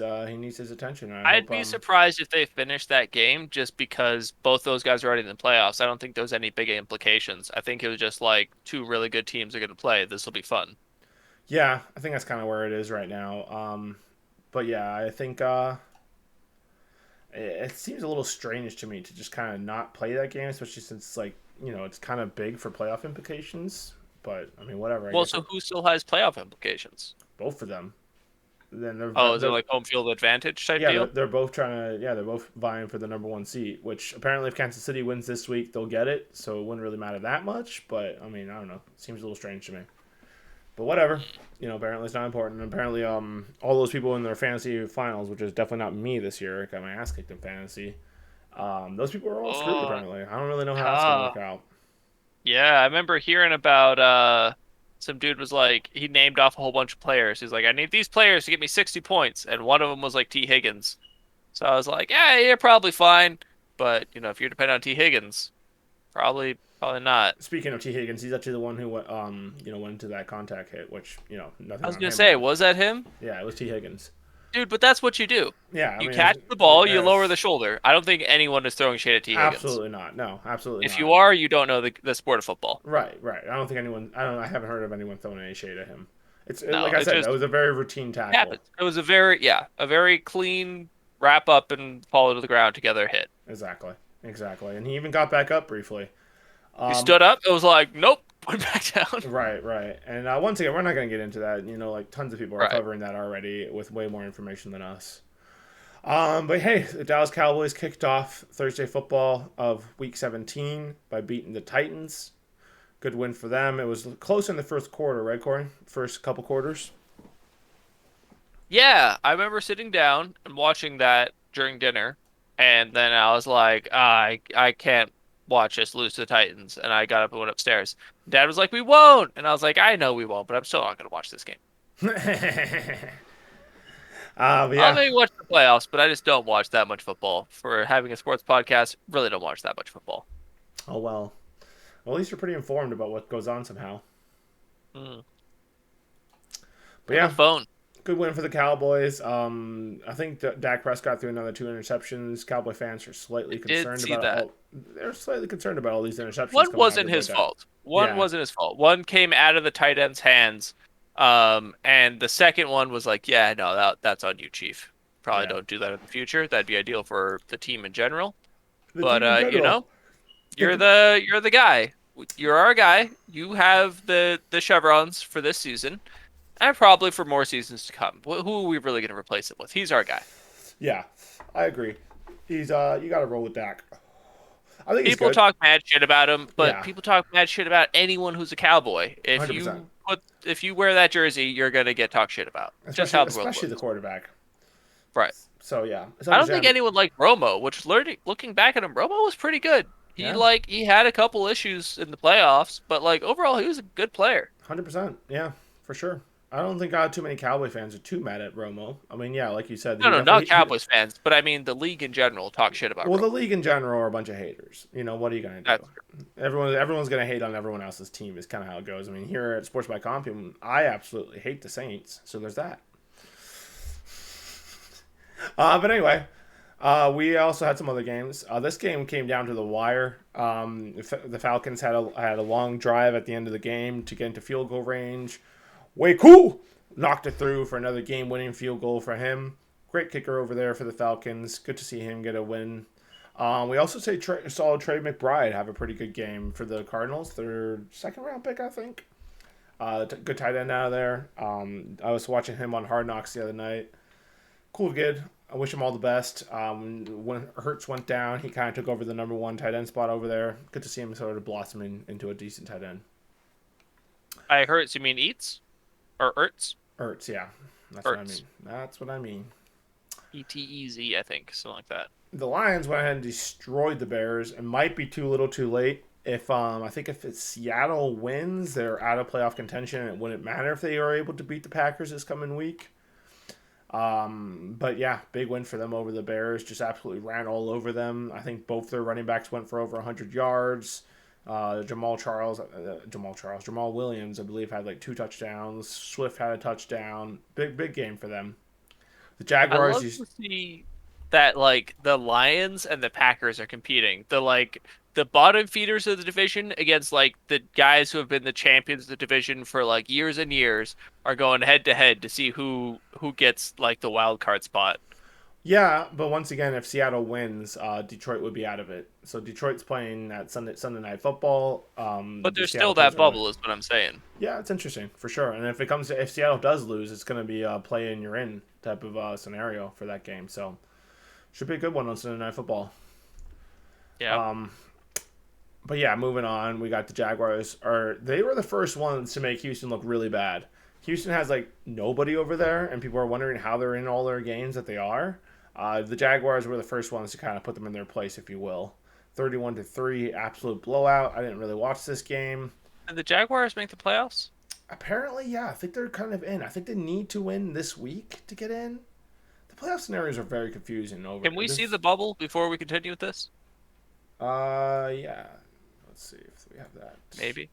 his attention. And I I'd hope be surprised if they finished that game just because both those guys are already in the playoffs. I don't think there's any big implications. I think it was just like two really good teams are going to play. This will be fun. yeah, I think that's kind of where it is right now. But yeah, I think it seems a little strange to me to just kind of not play that game, especially since it's kind of big for playoff implications. But I mean, whatever. I Well, guess so who still has playoff implications? both of them. Then Oh, is it they're like home field advantage type yeah deal? they're both trying to they're both vying for the number one seat. Which apparently, if Kansas City wins this week, they'll get it. So it wouldn't really matter that much. But I mean, I don't know. It seems a little strange to me. But whatever. Apparently it's not important. And apparently, all those people in their fantasy finals, which is definitely not me this year, got my ass kicked in fantasy. Those people are all screwed. Oh, Apparently, I don't really know how that's gonna ah. work out. Yeah, I remember hearing about some dude was like he named off a whole bunch of players. He's like, I need these players to get me 60 points, and one of them was like T. Higgins. So I was like, yeah, you're probably fine, but if you're dependent on T. Higgins, probably not. Speaking of T Higgins, he's actually the one who went into that contact hit, which I nothing was on gonna him. say, was that him? Yeah, it was T Higgins. Dude, but that's what you do. Yeah, I You mean, catch the ball, you lower the shoulder. I don't think anyone is throwing shade at T. Higgins. absolutely not. No, absolutely If not. you are, you don't know the sport of football. Right, right. I don't think anyone. I haven't heard of anyone throwing any shade at him. Like No, I it said, that just was a very routine tackle. happens. It was a very clean wrap up and fall to the ground together hit. Exactly. Exactly. And he even got back up briefly. He Um, stood up. It was like, nope, went back down. right, right. And once again, we're not going to get into that. Like tons of people are Right. covering that already with way more information than us. But hey, the Dallas Cowboys kicked off Thursday football of Week 17 by beating the Titans. Good win for them. It was close in the first quarter, right, Corey? First couple quarters. Yeah, I remember sitting down and watching that during dinner, and then I was like, I can't watch us lose to the Titans, and I got up and went upstairs. Dad was like, we won't, and I was like, I know we won't, but I'm still not gonna watch this game. But I'll yeah. maybe watch the playoffs, but I just don't watch that much football. For having a sports podcast, really don't watch that much football. Oh well. Well, at least you're pretty informed about what goes on somehow. Mm. But On the yeah, phone. good win for the Cowboys. I think Dak Prescott threw another 2 interceptions. Cowboy fans are slightly I did concerned see about that. all. They're slightly concerned about all these interceptions One coming out wasn't of their his deck. fault. One Yeah, wasn't his fault. One came out of the tight end's hands. And the second one was like, yeah, no, that's on you, Chief. Probably yeah. don't do that in the future. That'd be ideal for the team in general. The But team in general. you're the guy. You're our guy. You have the chevrons for this season, and probably for more seasons to come. Who are we really going to replace him with? He's our guy. Yeah, I agree. He's you got to roll with Dak. I think he's People good. talk mad shit about him, but Yeah, people talk mad shit about anyone who's a cowboy. 100%. If you wear that jersey, you're gonna get talked shit about. Just Especially how the world especially the works. quarterback. Right. So yeah, it's I don't think understandable. anyone liked Romo, which looking back at him, Romo was pretty good. Yeah, He had a couple issues in the playoffs, but like overall he was a good player. 100%. Yeah, for sure. I don't think too many Cowboy fans are too mad at Romo. I mean, yeah, like you said, No, he no, not definitely. Cowboys fans, but I mean the league in general talk shit about Well, the Romo. league in general are a bunch of haters. What are you gonna do? That's Everyone's gonna hate on everyone else's team. Is kind of how it goes. I mean, here at Sports by Compian, I absolutely hate the Saints. So there's that. But anyway, we also had some other games. This game came down to the wire. The Falcons had a long drive at the end of the game to get into field goal range. Way cool! Knocked it through for another game-winning field goal for him. Great kicker over there for the Falcons. Good to see him get a win. We also saw Trey McBride have a pretty good game for the Cardinals. Their second-round pick, I think. Good tight end out of there. I was watching him on Hard Knocks the other night. Cool kid. I wish him all the best. When Hurts went down, he kind of took over the number one tight end spot over there. Good to see him sort of blossoming into a decent tight end. I heard you mean eats or Ertz? Hurts, yeah. That's what I Ertz. mean. That's what I mean. ETEZ, I think, something like that. The Lions went ahead and destroyed the Bears. It might be too little too late. If I think if it's Seattle wins, they're out of playoff contention. It wouldn't matter if they are able to beat the Packers this coming week. But yeah, big win for them over the Bears. Just absolutely ran all over them. I think both their running backs went for over 100 yards. Jamal Williams, I believe, had like 2 touchdowns. Swift had a touchdown. Big game for them. The I Jaguars, love to see that like the Lions and the Packers are competing. The bottom feeders of the division against like the guys who have been the champions of the division for like years and years are going head to head to see who gets like the wild card spot. yeah, but once again, if Seattle wins, Detroit would be out of it. So Detroit's playing at Sunday Night Football. But The there's Seattle still that teams are away. bubble, is what I'm saying. Yeah, it's interesting for sure. And if Seattle does lose, it's going to be a play in you're in type of scenario for that game. So should be a good one on Sunday Night Football. Yeah. Um, but yeah, moving on, we got the Jaguars. They were the first ones to make Houston look really bad. Houston has like nobody over there, and people are wondering how they're in all their games that they are. The Jaguars were the first ones to kind of put them in their place, if you will. 31-3, absolute blowout. I didn't really watch this game. And the Jaguars make the playoffs? Apparently, yeah, I think they're kind of in. I think they need to win this week to get in. The playoff scenarios are very confusing over Can we see this. the bubble before we continue with this? Yeah. Let's see if we have that. Maybe.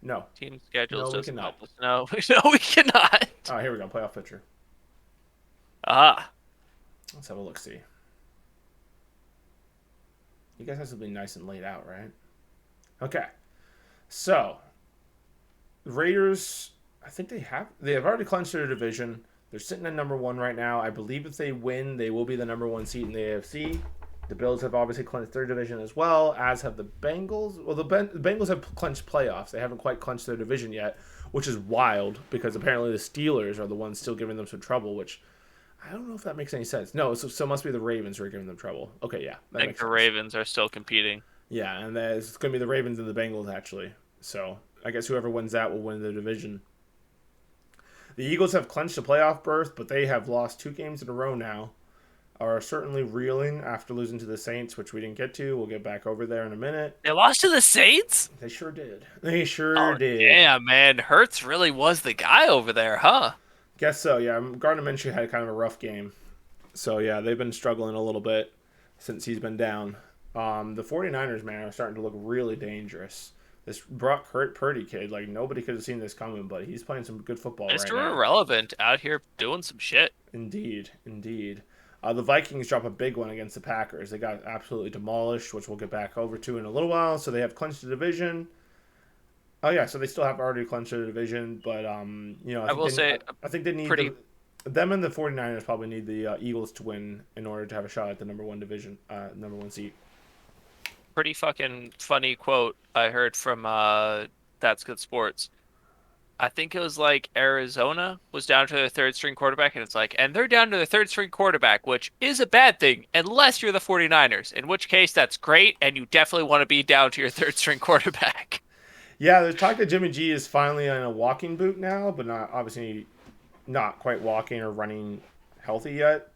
No. Team schedules No, we doesn't cannot. help us. No, no, we cannot. Oh, here we go. Playoff picture. Ah, Let's have a look. See. You guys have to be nice and laid out, right? Okay. So, the Raiders. I think they have already clinched their division. They're sitting at number one right now. I believe if they win, they will be the number one seed in the AFC. The Bills have obviously clinched their division as well, as have the Bengals. Well, the Bengals have clinched playoffs. They haven't quite clinched their division yet, which is wild because apparently the Steelers are the ones still giving them some trouble, which I don't know if that makes any sense. No, so it must be the Ravens who are giving them trouble. Okay, yeah, I that think makes the sense. Ravens are still competing. Yeah, and it's going to be the Ravens and the Bengals, actually. So I guess whoever wins that will win the division. The Eagles have clinched a playoff berth, but they have lost 2 games in a row now. Are certainly reeling after losing to the Saints, which we didn't get to. We'll get back over there in a minute. They lost to the Saints? They sure did. They sure Oh, did. damn, man. Hurts really was the guy over there, huh? Guess so, yeah. Gardner Minshew had kind of a rough game. So, yeah, they've been struggling a little bit since he's been down. The 49ers, man, are starting to look really dangerous. This Brock Purdy kid, like, nobody could have seen this coming, but he's playing some good football right Mr. now. Irrelevant out here doing some shit. Indeed, indeed. The Vikings drop a big one against the Packers. They got absolutely demolished, which we'll get back over to in a little while. So they have clinched the division. Oh yeah, so they still have already clinched the division, but I will say, I think they need pretty them and the 49ers probably need the Eagles to win in order to have a shot at the number one division, number one seed. pretty fucking funny quote I heard from That's Good Sports. I think it was like Arizona was down to their third string quarterback, and it's like, and they're down to their third string quarterback, which is a bad thing unless you're the 49ers, in which case that's great, and you definitely want to be down to your third string quarterback. Yeah, there's talk that Jimmy G is finally in a walking boot now, but not obviously not quite walking or running healthy yet.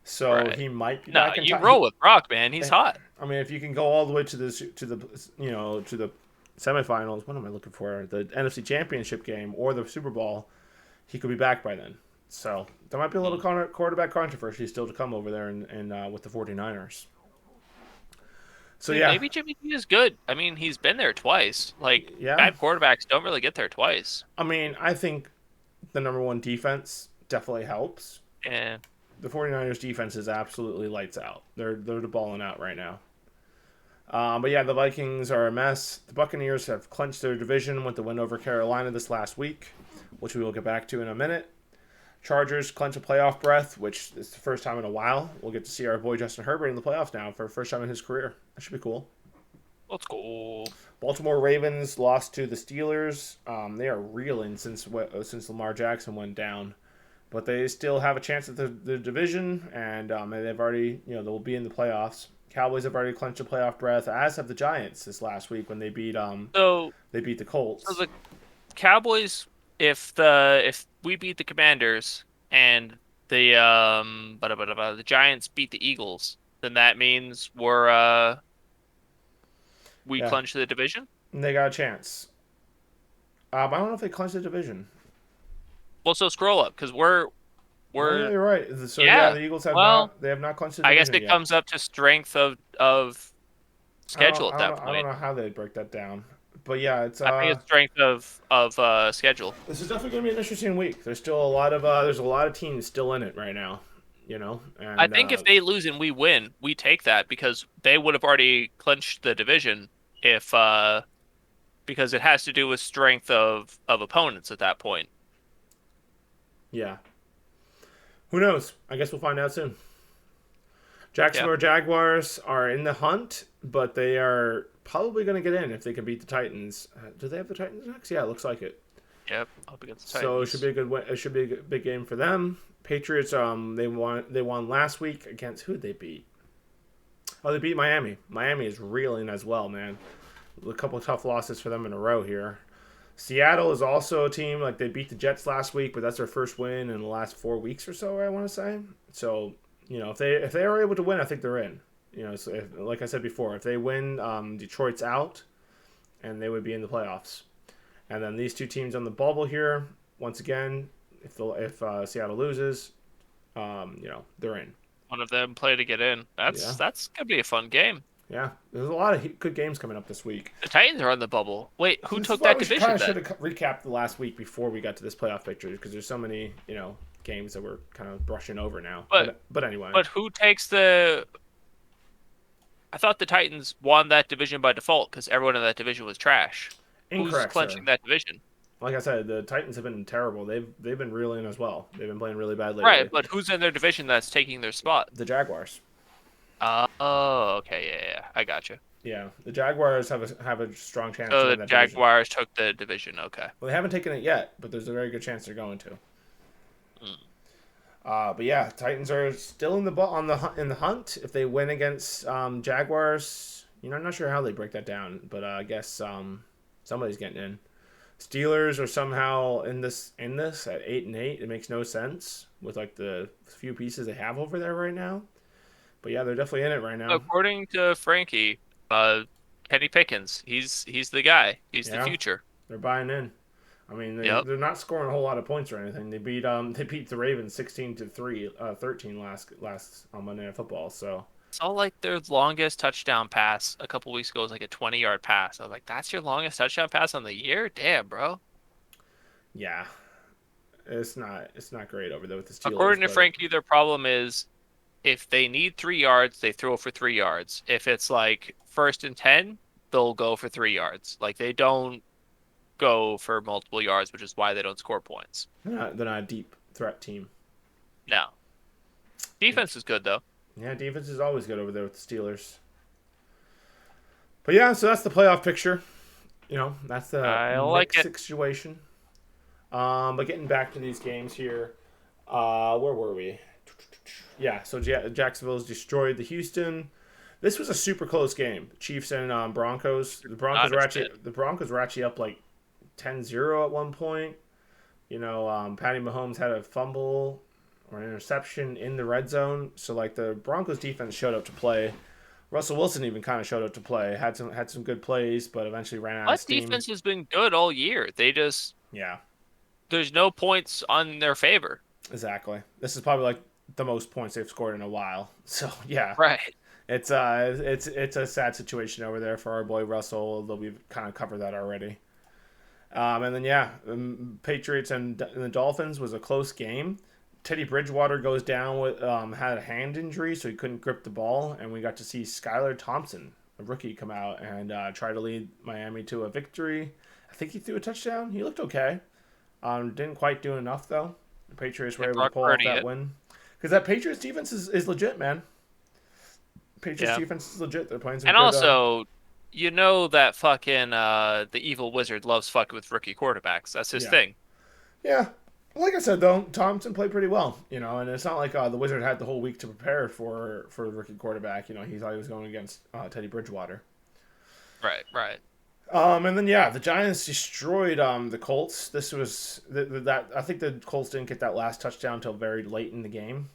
So Right. he might be No, back in you time. roll with Brock, man. He's hot. I mean, if you can go all the way to the semifinals, what am I looking for? The NFC Championship game or the Super Bowl, he could be back by then. So there might be a little quarterback controversy still to come over there and with the 49ers. So Dude, yeah, maybe Jimmy G is good. I mean, he's been there twice. Like, yeah. bad quarterbacks don't really get there twice. I mean, I think the number one defense definitely helps. And The 49ers defense is absolutely lights out. They're balling out right now. But yeah, the Vikings are a mess. The Buccaneers have clinched their division with the win over Carolina this last week, which we will get back to in a minute. Chargers clinch a playoff breath, which is the first time in a while. We'll get to see our boy Justin Herbert in the playoffs now for the first time in his career. That should be cool. let's go. Baltimore Ravens lost to the Steelers. They are reeling since Lamar Jackson went down, but they still have a chance at the division, and they've already they'll be in the playoffs. Cowboys have already clinched a playoff berth, as have the Giants this last week when they beat So, the so Colts. the Cowboys, if we beat the Commanders and the Giants beat the Eagles, then that means we Yeah, clinch the division. and they got a chance. I don't know if they clinched the division. Well, so scroll up because we're Oh yeah, we're you're right. So yeah, yeah. the Eagles have Well, not clinched the I guess division it yet. comes up to strength of schedule at that I don't point. know how they break that down, but yeah, it's I think it's strength of schedule. this is definitely gonna be an interesting week. There's a lot of teams still in it right now, I and think if they lose and we win, we take that because they would have already clinched the division if because it has to do with strength of opponents at that point. yeah, who knows? I guess we'll find out soon. Yeah. Jacksonville Jaguars are in the hunt, but they are probably going to get in if they can beat the Titans. Do they have the Titans next? Yeah, it looks like it. Yep. Up against the So it should Titans. be a good win. It should be a big game for them. Patriots, they won last week against who did they beat? Oh, they beat Miami. Miami is reeling as well, man. A couple of tough losses for them in a row here. Seattle is also a team like they beat the Jets last week, but that's their first win in the last 4 weeks or so. I want to say. So if they are able to win, I think they're in. So like I said before, if they win, Detroit's out, and they would be in the playoffs. And then these two teams on the bubble here, once again, if Seattle loses, they're in. One of them play to get in. Yeah, That's gonna be a fun game. yeah. There's a lot of good games coming up this week. The Titans are on the bubble. Wait, who This is took why that we should division kind of then? should have recapped the last week before we got to this playoff picture because there's so many games that we're kind of brushing over now. But But anyway, but who takes the? I thought the Titans won that division by default because everyone in that division was trash. Who's incorrect, sir. clenching that division? Like I said, the Titans have been terrible. They've been reeling as well. They've been playing really bad Right, lately. but who's in their division that's taking their spot? The Jaguars. Oh, okay, yeah, I got you. Yeah, the Jaguars have a strong chance to So win the that division. Jaguars took the division. Okay. Well, they haven't taken it yet, but there's a very good chance they're going to. Hmm. But yeah, Titans are still in the in the hunt. If they win against Jaguars, I'm not sure how they break that down, but I guess somebody's getting in. Steelers are somehow in this at 8-8. It makes no sense with like the few pieces they have over there right now. But yeah, they're definitely in it right now. According to Frankie, Kenny Pickens, he's the guy. He's the Yeah, future. they're buying in. I mean, Yep. they're not scoring a whole lot of points or anything. They beat the Ravens 16-3, 13 last on Monday Night Football. So Saw like their longest touchdown pass a couple weeks ago was like a 20-yard pass. I was like, that's your longest touchdown pass on the year? Damn, bro. yeah, it's not great over there with the Steelers, According to but Frankie, their problem is if they need 3 yards, they throw for 3 yards. If it's like 1st and 10, they'll go for 3 yards. Like they don't go for multiple yards, which is why they don't score points. they're not a deep threat team. No. Defense is good though. Yeah, defense is always good over there with the Steelers. But yeah, so that's the playoff picture. That's the I like mixed it. situation. But getting back to these games here, where were we? Yeah, so Jacksonville's destroyed the Houston. This was a super close game. Chiefs and Broncos. The Broncos were actually up like 10-0 at one point. Patty Mahomes had a fumble or an interception in the red zone. So like the Broncos defense showed up to play. Russell Wilson even kind of showed up to play. Had some good plays, but eventually ran out of What steam. defense has been good all year? Yeah, There's no points on their favor. exactly. This is probably like the most points they've scored in a while. So yeah, Right. it's a sad situation over there for our boy Russell. Though we've kind of covered that already. And then yeah, Patriots and the Dolphins was a close game. Teddy Bridgewater goes down with had a hand injury, so he couldn't grip the ball, and we got to see Skylar Thompson, a rookie, come out and try to lead Miami to a victory. I think he threw a touchdown. He looked okay. Didn't quite do enough though. The Patriots were And able to Brock pull off Purdy that it. win because that Patriots defense is legit, man. Patriots Yeah. defense is legit. They're playing some And good. also, you know that fucking the evil wizard loves fucking with rookie quarterbacks. That's his Yeah, thing. yeah. Like I said though, Thompson played pretty well. And it's not like the Wizard had the whole week to prepare for the rookie quarterback. He thought he was going against Teddy Bridgewater. Right, right. And then yeah, the Giants destroyed the Colts. This was that I think the Colts didn't get that last touchdown until very late in the game.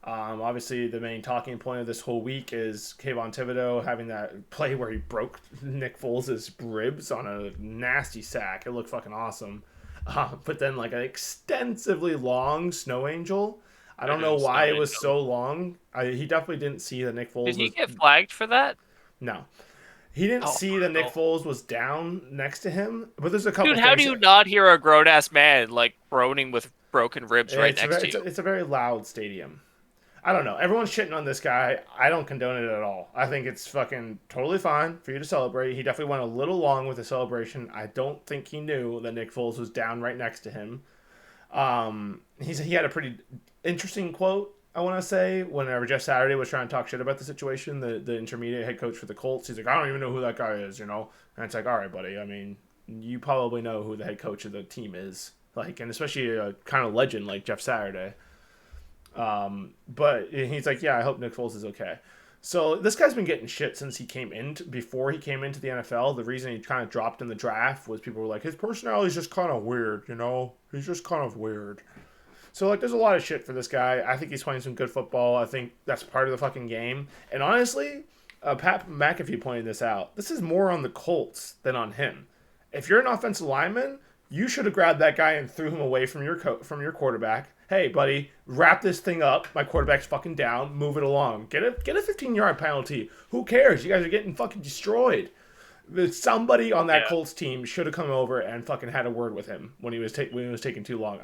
Obviously, the main talking point of this whole week is Kayvon Thibodeau having that play where he broke Nick Foles' ribs on a nasty sack. It looked fucking awesome. But then like an extensively long snow angel. I don't know And why Snow it was Angel. so long. He definitely didn't see that Nick Did Foles he was get flagged for that? no. He didn't Oh, see that Nick no. Foles was down next to him. But there's a couple Dude, how do things. you not hear a grown ass man like groaning with broken ribs right next to you? It's a very loud stadium. I don't know. Everyone's shitting on this guy. I don't condone it at all. I think it's fucking totally fine for you to celebrate. He definitely went a little long with the celebration. I don't think he knew that Nick Foles was down right next to him. He had a pretty interesting quote, I want to say, whenever Jeff Saturday was trying to talk shit about the situation, the intermediate head coach for the Colts. He's like, I don't even know who that guy is. And it's like, all right, buddy. I mean, you probably know who the head coach of the team is. Like, and especially a kind of legend like Jeff Saturday. But he's like, yeah, I hope Nick Foles is okay. So this guy's been getting shit since before he came into the NFL. The reason he kind of dropped in the draft was people were like, his personality is just kind of weird. He's just kind of weird. So like, there's a lot of shit for this guy. I think he's playing some good football. I think that's part of the fucking game. And honestly, Pat McAfee pointed this out. This is more on the Colts than on him. If you're an offensive lineman, you should have grabbed that guy and threw him away from your quarterback. Hey, buddy, wrap this thing up. My quarterback's fucking down. Move it along. Get a 15-yard penalty. Who cares? You guys are getting fucking destroyed. Somebody on that Yeah. Colts team should have come over and fucking had a word with him when he was taking too long.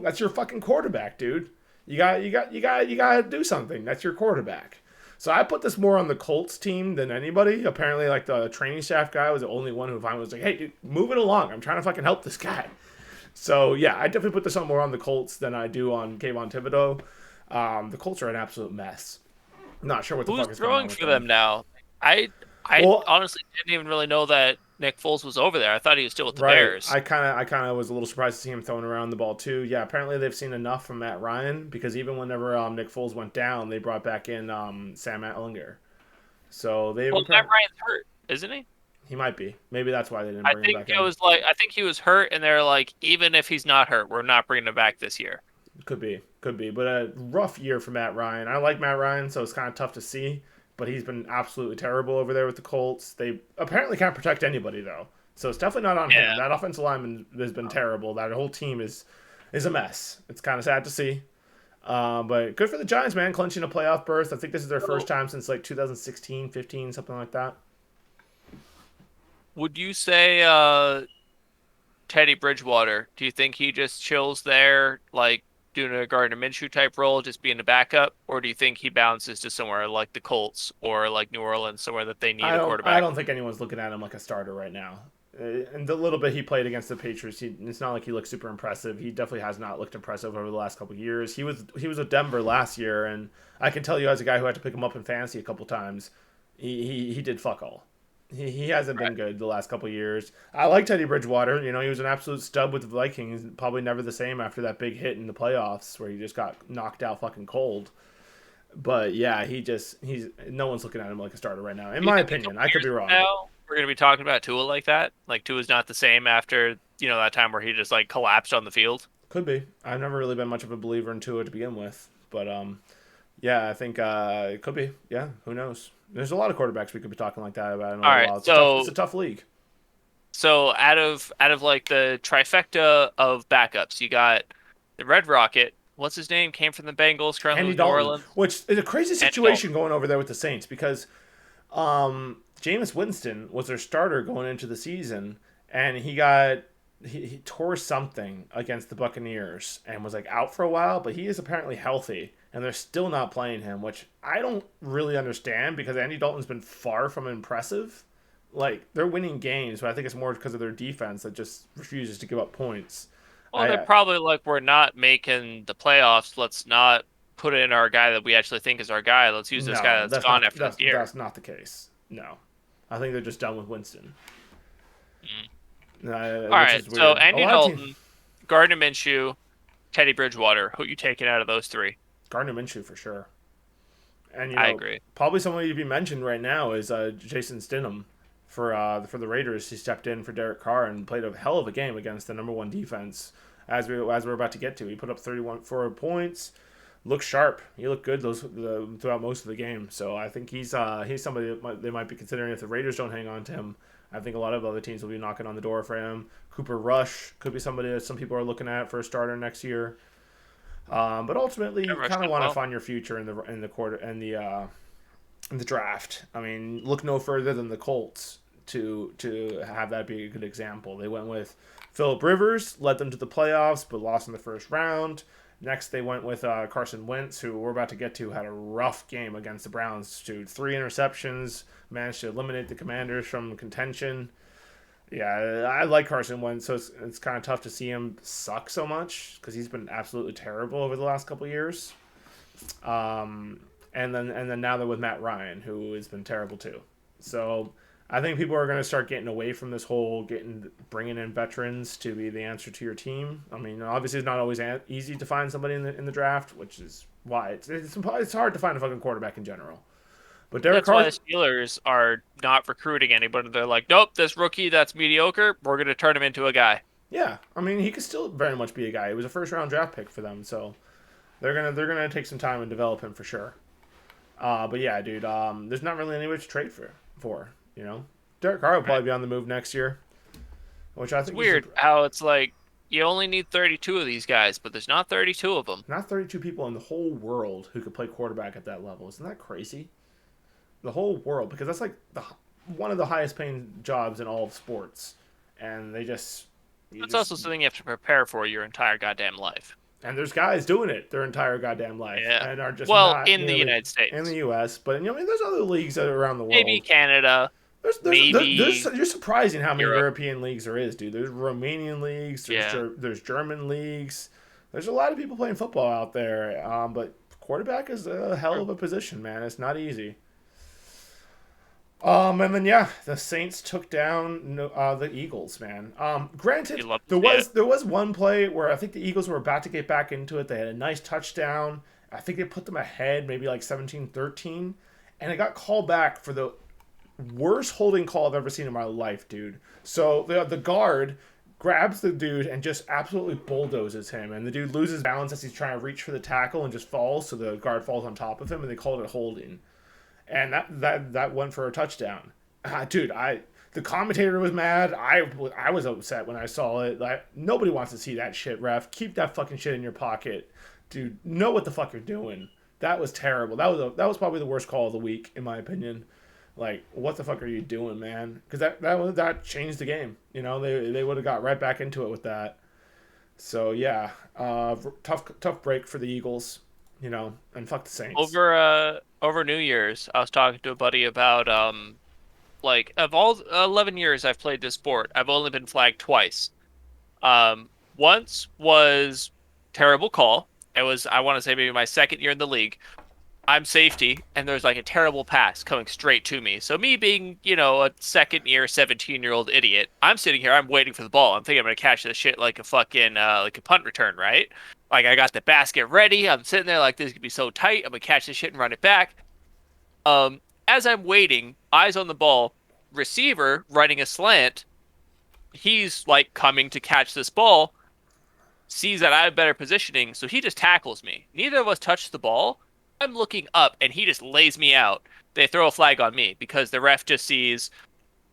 That's your fucking quarterback, dude. You got to do something. That's your quarterback. So I put this more on the Colts team than anybody. Apparently, like the training staff guy was the only one who finally was like, "Hey, dude, move it along. I'm trying to fucking help this guy." So yeah, I definitely put this on more on the Colts than I do on Kayvon Thibodeau. The Colts are an absolute mess. Not sure what the Who's fuck is going throwing on with for them. them now? I Well, honestly didn't even really know that Nick Foles was over there. I thought he was still with the right. Bears. I kind of was a little surprised to see him throwing around the ball too. Yeah, apparently they've seen enough from Matt Ryan because even whenever Nick Foles went down, they brought back in Sam Ehlinger. So they've Well, Matt apparently Ryan's hurt, isn't he? he might be. Maybe that's why they didn't I bring him think back it in. was like I think he was hurt, and they're like, even if he's not hurt, we're not bringing him back this year. Could be, but a rough year for Matt Ryan. I like Matt Ryan, so it's kind of tough to see. But he's been absolutely terrible over there with the Colts. They apparently can't protect anybody though, so it's definitely not on him. Yeah. That offensive lineman has been terrible. That whole team is a mess. It's kind of sad to see. But good for the Giants, man, clinching a playoff berth. I think this is their first So, time since like 2016, 15, something like that. would you say Teddy Bridgewater? Do you think he just chills there, like doing a Gardner Minshew type role, just being a backup, or do you think he bounces to somewhere like the Colts or like New Orleans, somewhere that they need a I quarterback? don't think anyone's looking at him like a starter right now. And the little bit he played against the Patriots, it's not like he looked super impressive. He definitely has not looked impressive over the last couple of years. He was with Denver last year, and I can tell you as a guy who had to pick him up in fantasy a couple times, he did fuck all. He hasn't been good the last couple of years. I like Teddy Bridgewater. You know, he was an absolute stud with the Vikings. Probably never the same after that big hit in the playoffs where he just got knocked out fucking cold. But yeah, he's no one's looking at him like a starter right now. In Do you my think a opinion, couple I could years be from wrong. now we're gonna be talking about Tua like that? Like Tua's not the same after that time where he just like collapsed on the field. Could be. I've never really been much of a believer in Tua to begin with, but yeah, I think it could be. Yeah, who knows? There's a lot of quarterbacks we could be talking like that about in a All little right, while. It's a so tough league. so out of like the trifecta of backups, you got the Red Rocket. What's his name? Came from the Bengals, currently Andy with New Dalton, Orleans. which is a crazy Andy situation Dalton. going over there with the Saints because Jameis Winston was their starter going into the season, and he tore something against the Buccaneers and was like out for a while, but he is apparently healthy, and they're still not playing him, which I don't really understand because Andy Dalton's been far from impressive. Like they're winning games, but I think it's more because of their defense that just refuses to give up points. Well, they're I probably like, we're not making the playoffs. Let's not put in our guy that we actually think is our guy. Let's use this guy No, that's gone after this year. that's not the case. No, I think they're just done with Winston, All which right, is so weird. A Andy lot of teams, Dalton, Gardner Minshew, Teddy Bridgewater. Who you taking out of those three? Gardner Minshew for sure. And I agree. probably somebody to be mentioned right now is Jason Stidham for the Raiders. He stepped in for Derek Carr and played a hell of a game against the number one defense. As we're about to get to, he put up 31 points. Looked sharp. He looked good throughout most of the game. So I think he's somebody that they might be considering if the Raiders don't hang on to him. I think a lot of other teams will be knocking on the door for him. Cooper Rush could be somebody that some people are looking at for a starter next year. But ultimately, Yeah, you Rush kind of did want to well. find your future in the quarter in the draft. I mean, look no further than the Colts to have that be a good example. They went with Philip Rivers, led them to the playoffs, but lost in the first round. Next, they went with Carson Wentz, who we're about to get to, had a rough game against the Browns. Dude, 3 interceptions, managed to eliminate the Commanders from contention. Yeah, I like Carson Wentz, so it's kind of tough to see him suck so much because he's been absolutely terrible over the last couple of years. And then now they're with Matt Ryan, who has been terrible too. So I think people are going to start getting away from this whole bringing in veterans to be the answer to your team. I mean, obviously it's not always easy to find somebody in the draft, which is why it's hard to find a fucking quarterback in general. But Derek That's why the Carr, Steelers are not recruiting anybody. They're like, nope, this rookie that's mediocre, we're gonna turn him into a guy. yeah, I mean he could still very much be a guy. He was a first round draft pick for them, so they're gonna take some time and develop him for sure. But yeah, dude, there's not really anywhere to trade for you know. Derek Carr will Right. probably be on the move next year, which I It's think is weird how it's like you only need 32 of these guys, but there's not 32 of them. not 32 people in the whole world who could play quarterback at that level. Isn't that crazy? The whole world, because that's like one of the highest paying jobs in all of sports, and you That's just also something you have to prepare for your entire goddamn life. And there's guys doing it their entire goddamn life Yeah. and are just Well, not in the nearly United in the States, U.S. But there's other leagues that are around the maybe world. Canada, There's maybe you're surprising how many Europe. European leagues there is, dude. There's Romanian leagues. Yeah. There's German leagues. There's a lot of people playing football out there. But quarterback is a hell True. of a position, man. It's not easy. And then the Saints took down the Eagles, man. You Granted, love to there see it. was one play where I think the Eagles were about to get back into it. They had a nice touchdown. I think they put them ahead, maybe like 17-13, and it got called back for the worst holding call I've ever seen in my life, dude. So the guard grabs the dude and just absolutely bulldozes him, and the dude loses balance as he's trying to reach for the tackle and just falls. So the guard falls on top of him, and they called it holding, and that went for a touchdown. Dude, the commentator was mad. I was upset when I saw it. Like, nobody wants to see that shit, ref. Keep that fucking shit in your pocket, dude. Know what the fuck you're doing. That was terrible. That was probably the worst call of the week, in my opinion. Like, what the fuck are you doing, man? Because that changed the game. They would have got right back into it with that. So yeah, tough break for the Eagles. And fuck the Saints. Over New Year's, I was talking to a buddy about like of all 11 years I've played this sport, I've only been flagged twice. Once was terrible call. It was, I want to say, maybe my second year in the league. I'm safety, and there's like a terrible pass coming straight to me. So me being, a second year, 17-year-old idiot, I'm sitting here, I'm waiting for the ball. I'm thinking I'm gonna catch this shit like a fucking like a punt return, right? Like I got the basket ready. I'm sitting there like this is gonna be so tight. I'm gonna catch this shit and run it back. As I'm waiting, eyes on the ball, receiver running a slant. He's like coming to catch this ball, sees that I have better positioning, so he just tackles me. Neither of us touch the ball. I'm looking up, and he just lays me out. They throw a flag on me because the ref just sees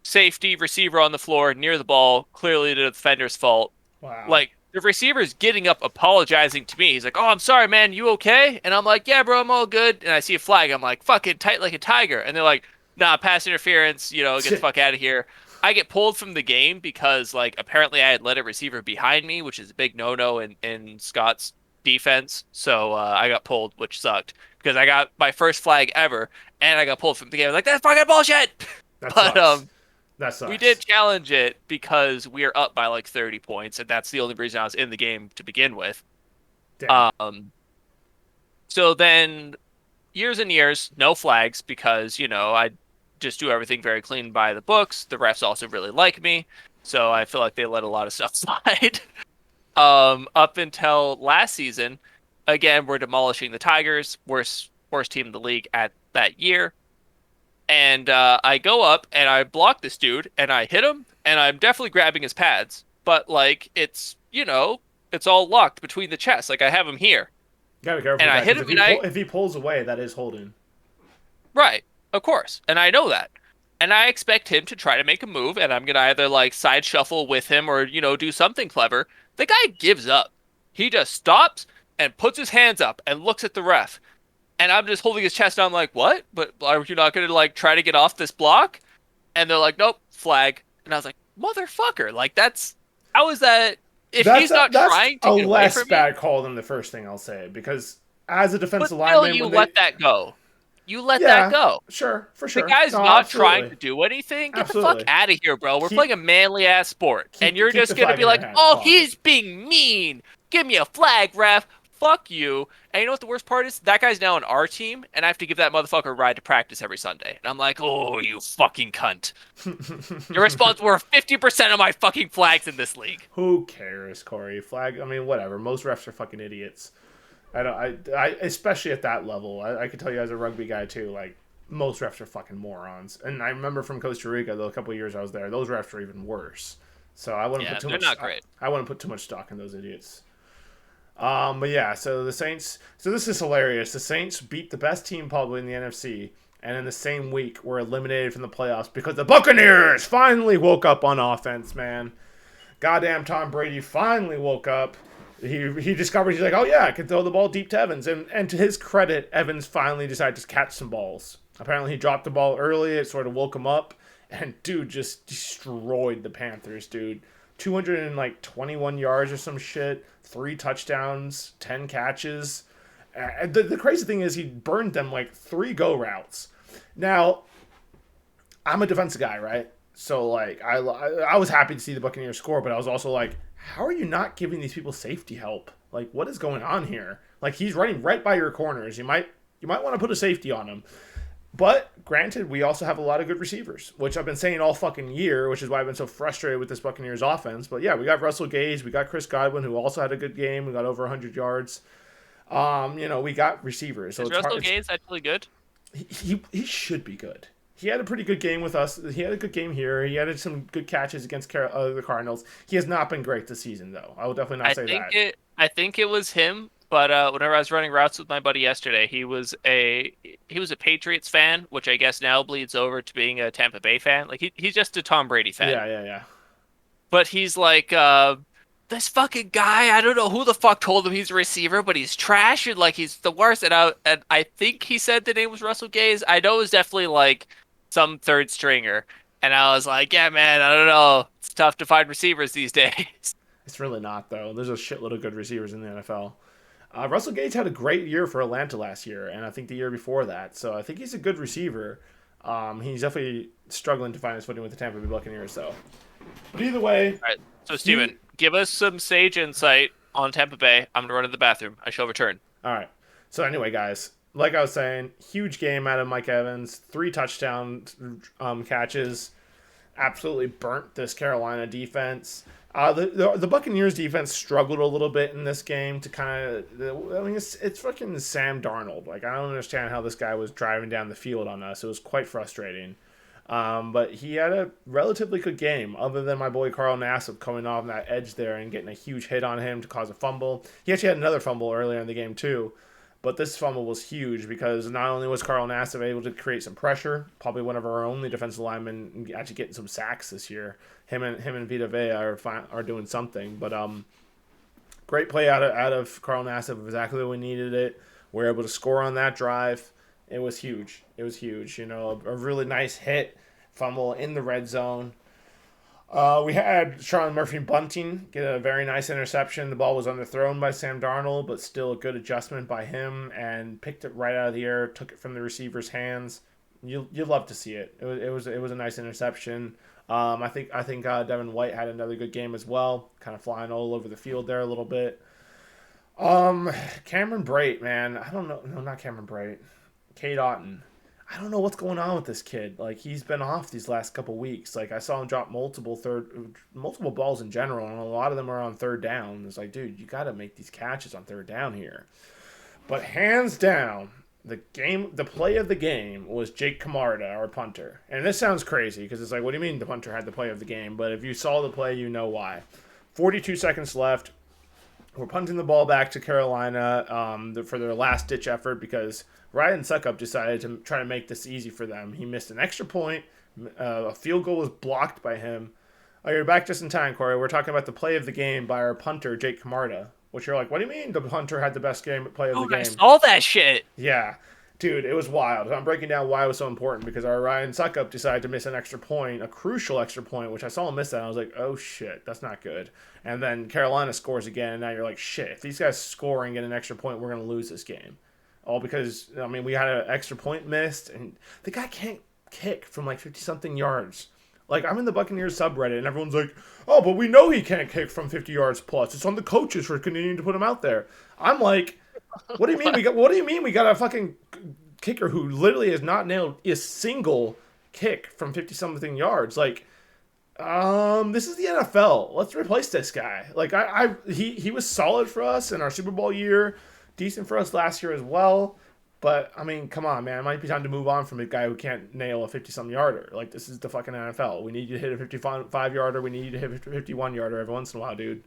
safety, receiver on the floor near the ball, clearly the defender's fault. Wow. Like, the receiver's getting up apologizing to me. He's like, "Oh, I'm sorry, man. You okay?" And I'm like, "Yeah, bro, I'm all good." And I see a flag. I'm like, "Fucking tight like a tiger." And they're like, "Nah, pass interference. Get the fuck out of here." I get pulled from the game because, like, apparently I had let a receiver behind me, which is a big no-no in Scott's defense. So I got pulled, which sucked because I got my first flag ever, and I got pulled from the game. I was like, "That's fucking bullshit." That But sucks. That we did sucks. challenge it because we are up by like 30 points, and that's the only reason I was in the game to begin with. Damn. Um, so then years and years, no flags because, I just do everything very clean by the books. The refs also really like me, so I feel like they let a lot of stuff slide. Up until last season, again, we're demolishing the Tigers, worst team in the league at that year. And I go up and I block this dude and I hit him and I'm definitely grabbing his pads, but like it's all locked between the chests. Like I have him here Gotta be careful and with I that hit because him and I if he pulls away, that is holding. right, of course, and I know that, and I expect him to try to make a move, and I'm gonna either like side shuffle with him or do something clever. The guy gives up. He just stops and puts his hands up and looks at the ref. And I'm just holding his chest. And I'm like, what? But are you not going to like try to get off this block? And they're like, nope, flag. And I was like, motherfucker, like how is that? If That's he's a, not that's trying to a get away less from me, bad call than the first thing I'll say because as a but defensive still, lineman, you when they let that go. You let that yeah, go. sure, for The sure, guy's no, not trying absolutely, to do anything. Get the fuck absolutely. out of here, bro. We're playing Keep a manly ass sport. And keep you're keep just the going to flag be in your like, hand oh, pocket. he's being mean. Give me a flag, ref. Fuck you. And you know what the worst part is? That guy's now on our team, and I have to give that motherfucker a ride to practice every Sunday. And I'm like, oh, you fucking cunt. You're responsible for 50% of my fucking flags in this league. Who cares, Corey? Flag. I mean, whatever. Most refs are fucking idiots. I don't. I especially at that level. I can tell you as a rugby guy too. Like most refs are fucking morons. And I remember from Costa Rica, the couple of years I was there, those refs are even worse. So I wouldn't put Yeah, too they're much. not great. I wouldn't put too much stock in those idiots. But yeah, so the Saints. So this is hilarious. The Saints beat the best team probably in the NFC, and in the same week were eliminated from the playoffs because the Buccaneers finally woke up on offense. Man, goddamn Tom Brady finally woke up. He discovered he's like, oh yeah, I can throw the ball deep to Evans, and to his credit, Evans finally decided to catch some balls. Apparently, he dropped the ball early. It sort of woke him up, and dude just destroyed the Panthers, dude. 221 yards or some shit, 3 touchdowns, 10 catches. The crazy thing is he burned them like 3 go routes. Now, I'm a defensive guy, right? So like I was happy to see the Buccaneers score, but I was also like, how are you not giving these people safety help? Like, what is going on here? Like, he's running right by your corners. You might want to put a safety on him. But granted, we also have a lot of good receivers, which I've been saying all fucking year, which is why I've been so frustrated with this Buccaneers offense. But yeah, we got Russell Gage, we got Chris Godwin, who also had a good game. We got over 100 yards. We got receivers. So Is Russell Gage actually good? he should be good. He had a pretty good game with us. He had a good game here. He had some good catches against the Cardinals. He has not been great this season, though. I will definitely not say that. I think it was him. But whenever I was running routes with my buddy yesterday, he was a Patriots fan, which I guess now bleeds over to being a Tampa Bay fan. Like he's just a Tom Brady fan. Yeah. But he's like, this fucking guy. I don't know who the fuck told him he's a receiver, but he's trash and like he's the worst. And I think he said the name was Russell Gage. I know it was definitely like some third stringer. And I was like, yeah, man, I don't know. It's tough to find receivers these days. It's really not, though. There's a shitload of good receivers in the NFL. Russell Gage had a great year for Atlanta last year, and I think the year before that. So I think he's a good receiver. He's definitely struggling to find his footing with the Tampa Bay Buccaneers. So, but either way, All right. So Steven, give us some sage insight on Tampa Bay. I'm gonna run to the bathroom. I shall return. All right. So anyway, guys, like I was saying, huge game out of Mike Evans, 3 touchdown catches, absolutely burnt this Carolina defense. The Buccaneers defense struggled a little bit in this game to kind of. I mean, it's fucking Sam Darnold. Like, I don't understand how this guy was driving down the field on us. It was quite frustrating. But he had a relatively good game, other than my boy Carl Nassib coming off that edge there and getting a huge hit on him to cause a fumble. He actually had another fumble earlier in the game too. But this fumble was huge because not only was Carl Nassib able to create some pressure, probably one of our only defensive linemen actually getting some sacks this year. Him and Vita Vea are doing something. But great play out of Carl Nassib, exactly what we needed it. We were able to score on that drive. It was huge. It was huge. A really nice hit, fumble in the red zone. We had Sean Murphy Bunting get a very nice interception. The ball was underthrown by Sam Darnold, but still a good adjustment by him and picked it right out of the air, took it from the receiver's hands. You love to see it. It was a nice interception. I think Devin White had another good game as well, kind of flying all over the field there a little bit. Cameron Brate, man, I don't know. No, not Cameron Brate. Cade Otton. I don't know what's going on with this kid. Like, he's been off these last couple weeks. Like, I saw him drop multiple balls in general, and a lot of them are on third down. It's like, dude, you got to make these catches on third down here. But hands down, the play of the game was Jake Camarda, our punter. And this sounds crazy because it's like, what do you mean the punter had the play of the game? But if you saw the play, you know why. 42 seconds left. We're punting the ball back to Carolina for their last-ditch effort because Ryan Suckup decided to try to make this easy for them. He missed an extra point. A field goal was blocked by him. Oh, you're back just in time, Corey. We're talking about the play of the game by our punter, Jake Camarda, which you're like, what do you mean the punter had the best play of the game? I saw that shit. Yeah. Dude, it was wild. I'm breaking down why it was so important because our Ryan Suckup decided to miss an extra point, a crucial extra point, which I saw him miss that. And I was like, oh, shit, that's not good. And then Carolina scores again, and now you're like, shit, if these guys score and get an extra point, we're going to lose this game. All because, I mean, we had an extra point missed, and the guy can't kick from like 50-something yards. Like, I'm in the Buccaneers subreddit, and everyone's like, oh, but we know he can't kick from 50 yards plus. It's on the coaches for continuing to put him out there. I'm like, what do you mean we got a fucking kicker who literally has not nailed a single kick from 50-something yards? Like, this is the NFL. Let's replace this guy. Like, he was solid for us in our Super Bowl year, decent for us last year as well. But, I mean, come on, man. It might be time to move on from a guy who can't nail a 50-something yarder. Like, this is the fucking NFL. We need you to hit a 55-yarder. We need you to hit a 51-yarder every once in a while, dude.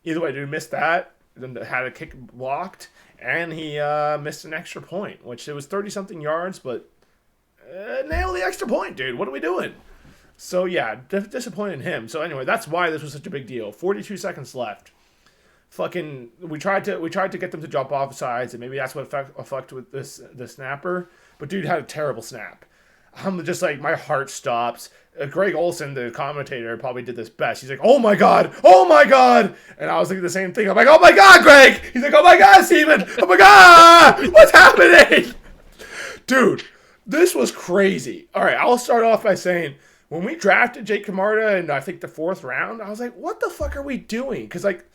Either way, dude missed that. Then had a kick blocked. And he missed an extra point, which it was 30-something yards, but nail the extra point, dude. What are we doing? So, yeah, disappointed in him. So, anyway, that's why this was such a big deal. 42 seconds left. We tried to get them to jump off sides, and maybe that's what affected with the snapper. But dude had a terrible snap. I'm just like, my heart stops. Greg Olson, the commentator, probably did this best. He's like, "Oh my god, oh my god," and I was thinking the same thing. I'm like, "Oh my god, Greg!" He's like, "Oh my god, Steven! Oh my god, what's happening?" Dude, this was crazy. All right, I'll start off by saying when we drafted Jake Camarda in I think the 4th round, I was like, "What the fuck are we doing?" Because like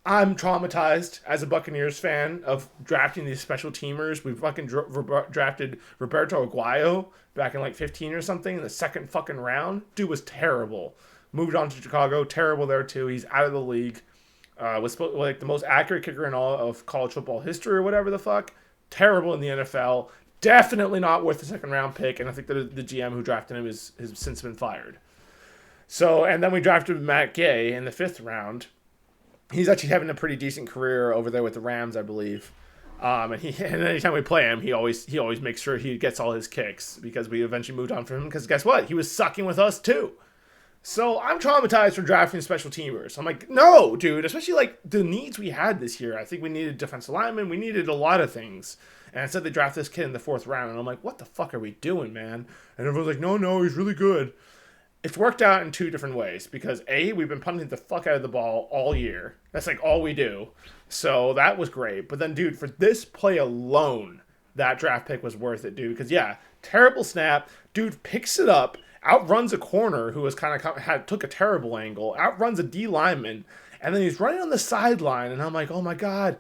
I'm traumatized as a Buccaneers fan of drafting these special teamers. We fucking drafted Roberto Aguayo back in like 15 or something in the 2nd fucking round. Dude was terrible. Moved on to Chicago, terrible there too. He's out of the league. Was like the most accurate kicker in all of college football history or whatever the fuck. Terrible in the NFL. Definitely not worth the 2nd round pick. And I think the GM who drafted him has since been fired. So, and then we drafted Matt Gay in the 5th round. He's actually having a pretty decent career over there with the Rams, I believe. And anytime we play him, he always makes sure he gets all his kicks because we eventually moved on from him. Because guess what? He was sucking with us too. So I'm traumatized from drafting special teamers. I'm like, no, dude. Especially like the needs we had this year. I think we needed defensive linemen. We needed a lot of things. And instead they draft this kid in the 4th round, and I'm like, what the fuck are we doing, man? And everyone's like, no, he's really good. It's worked out in 2 different ways because A, we've been punting the fuck out of the ball all year. That's like all we do. So that was great. But then, dude, for this play alone, that draft pick was worth it, dude. Because yeah, terrible snap. Dude picks it up, outruns a corner who was took a terrible angle, outruns a D lineman, and then he's running on the sideline, and I'm like, oh my god,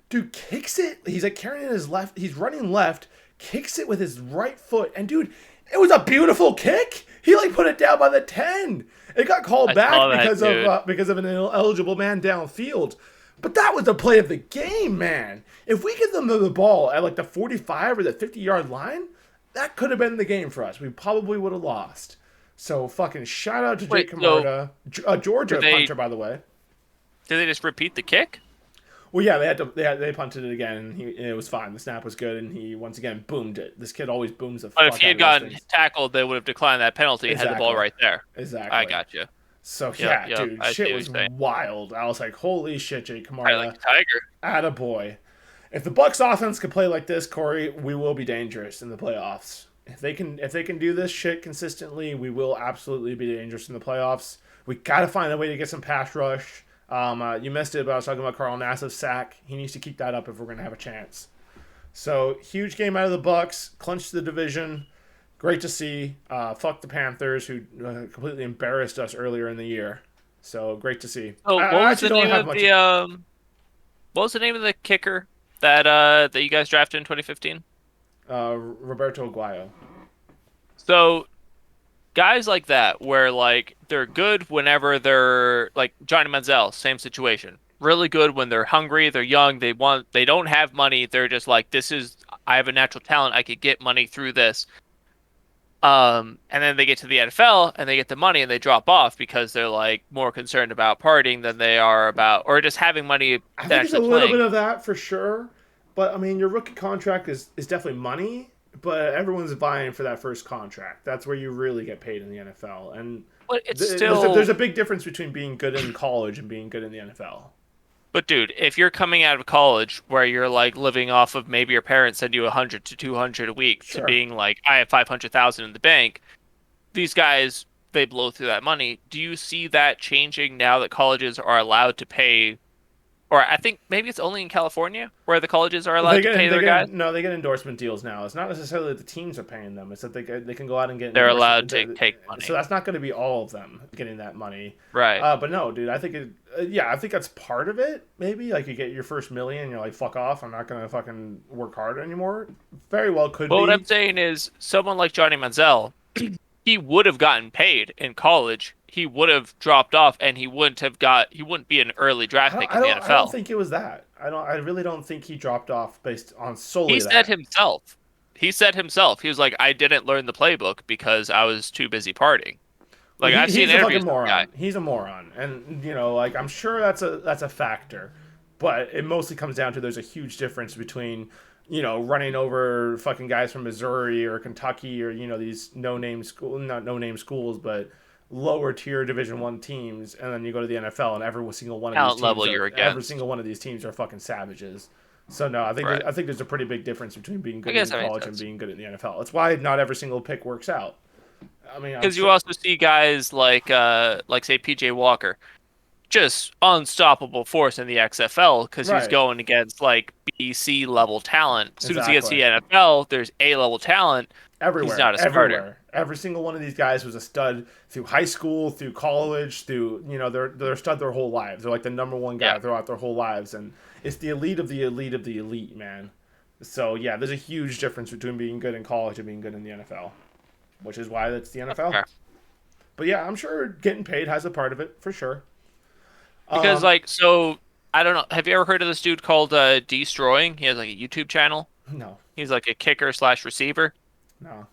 dude kicks it. He's like carrying his left. He's running left, kicks it with his right foot, and dude, it was a beautiful kick. He like put it down by the 10. It got called back because of an ineligible man downfield. But that was the play of the game, man. If we give them the ball at like the 45 or the 50-yard line, that could have been the game for us. We probably would have lost. So fucking shout out to Jake Camarda, Georgia punter, by the way. Did they just repeat the kick? Well, yeah, they punted it again, and it was fine. The snap was good, and he once again boomed it. This kid always booms the fuck out of those things. But if he had gotten tackled, they would have declined that penalty and had the ball right there. Exactly. I got you. So yeah, dude, shit was wild. I was like, holy shit, Jake Camarda. I like a tiger. Attaboy. If the Bucs offense could play like this, Corey, we will be dangerous in the playoffs. If they can do this shit consistently, we will absolutely be dangerous in the playoffs. We got to find a way to get some pass rush. You missed it, but I was talking about Carl Nassib's sack. He needs to keep that up if we're going to have a chance. So, huge game out of the Bucs. Clinched the division. Great to see. Fuck the Panthers, who completely embarrassed us earlier in the year. So, great to see. Oh, what was the name of the kicker that you guys drafted in 2015? Roberto Aguayo. So, guys like that, where like they're good whenever they're like Johnny Manziel, same situation. Really good when they're hungry, they're young, they don't have money, they're just like, I have a natural talent, I could get money through this. And then they get to the NFL and they get the money and they drop off because they're like more concerned about partying than they are about, or just having money. I think it's a little bit of that for sure. But I mean, your rookie contract is definitely money. But everyone's vying for that first contract. That's where you really get paid in the NFL. And there's a big difference between being good in college and being good in the NFL. But dude, if you're coming out of college where you're like living off of maybe your parents send you 100 to 200 a week to being like, I have 500,000 in the bank, these guys, they blow through that money. Do you see that changing now that colleges are allowed to pay? Or I think maybe it's only in California where the colleges are allowed to pay their guys. No, they get endorsement deals now. It's not necessarily that the teams are paying them. It's that they can go out and get. They're allowed to take money. So that's not going to be all of them getting that money, right? But no, dude, I think I think that's part of it. Maybe like you get your first million, and you're like, fuck off. I'm not going to fucking work hard anymore. Very well could be. What I'm saying is, someone like Johnny Manziel, he would have gotten paid in college. He would have dropped off, and he wouldn't be an early draft pick in the NFL. I don't think it was that. I really don't think he dropped off based on solely that. He said himself. He was like, I didn't learn the playbook because I was too busy partying. Like, I've seen interviews with the guy. He's a moron. And, like, I'm sure that's a factor. But it mostly comes down to there's a huge difference between, running over fucking guys from Missouri or Kentucky or, these not no-name schools, but lower tier Division I teams, and then you go to the NFL and every single one of these teams are fucking savages. So no, Right. I think there's a pretty big difference between being I good guess in that makes college and sense. being good in the NFL. That's why not every single pick works out. I mean, I'm Because you sure. also see guys like say PJ Walker, just unstoppable force in the XFL because he's Right. going against like BC level talent. As soon as he gets to Exactly. the NFL, there's A level talent. He's Everywhere, not a starter. everywhere. Every single one of these guys was a stud through high school, through college, through they're a stud their whole lives. They're like the number one Yeah. guy throughout their whole lives, and it's the elite of the elite of the elite, man. So yeah, there's a huge difference between being good in college and being good in the NFL, which is why it's the That's NFL. fair. But yeah, I'm sure getting paid has a part of it for sure. Because Um, like so I don't know. Have you ever heard of this dude called Destroying? He has like a YouTube channel. no, He's like a kicker slash receiver. no.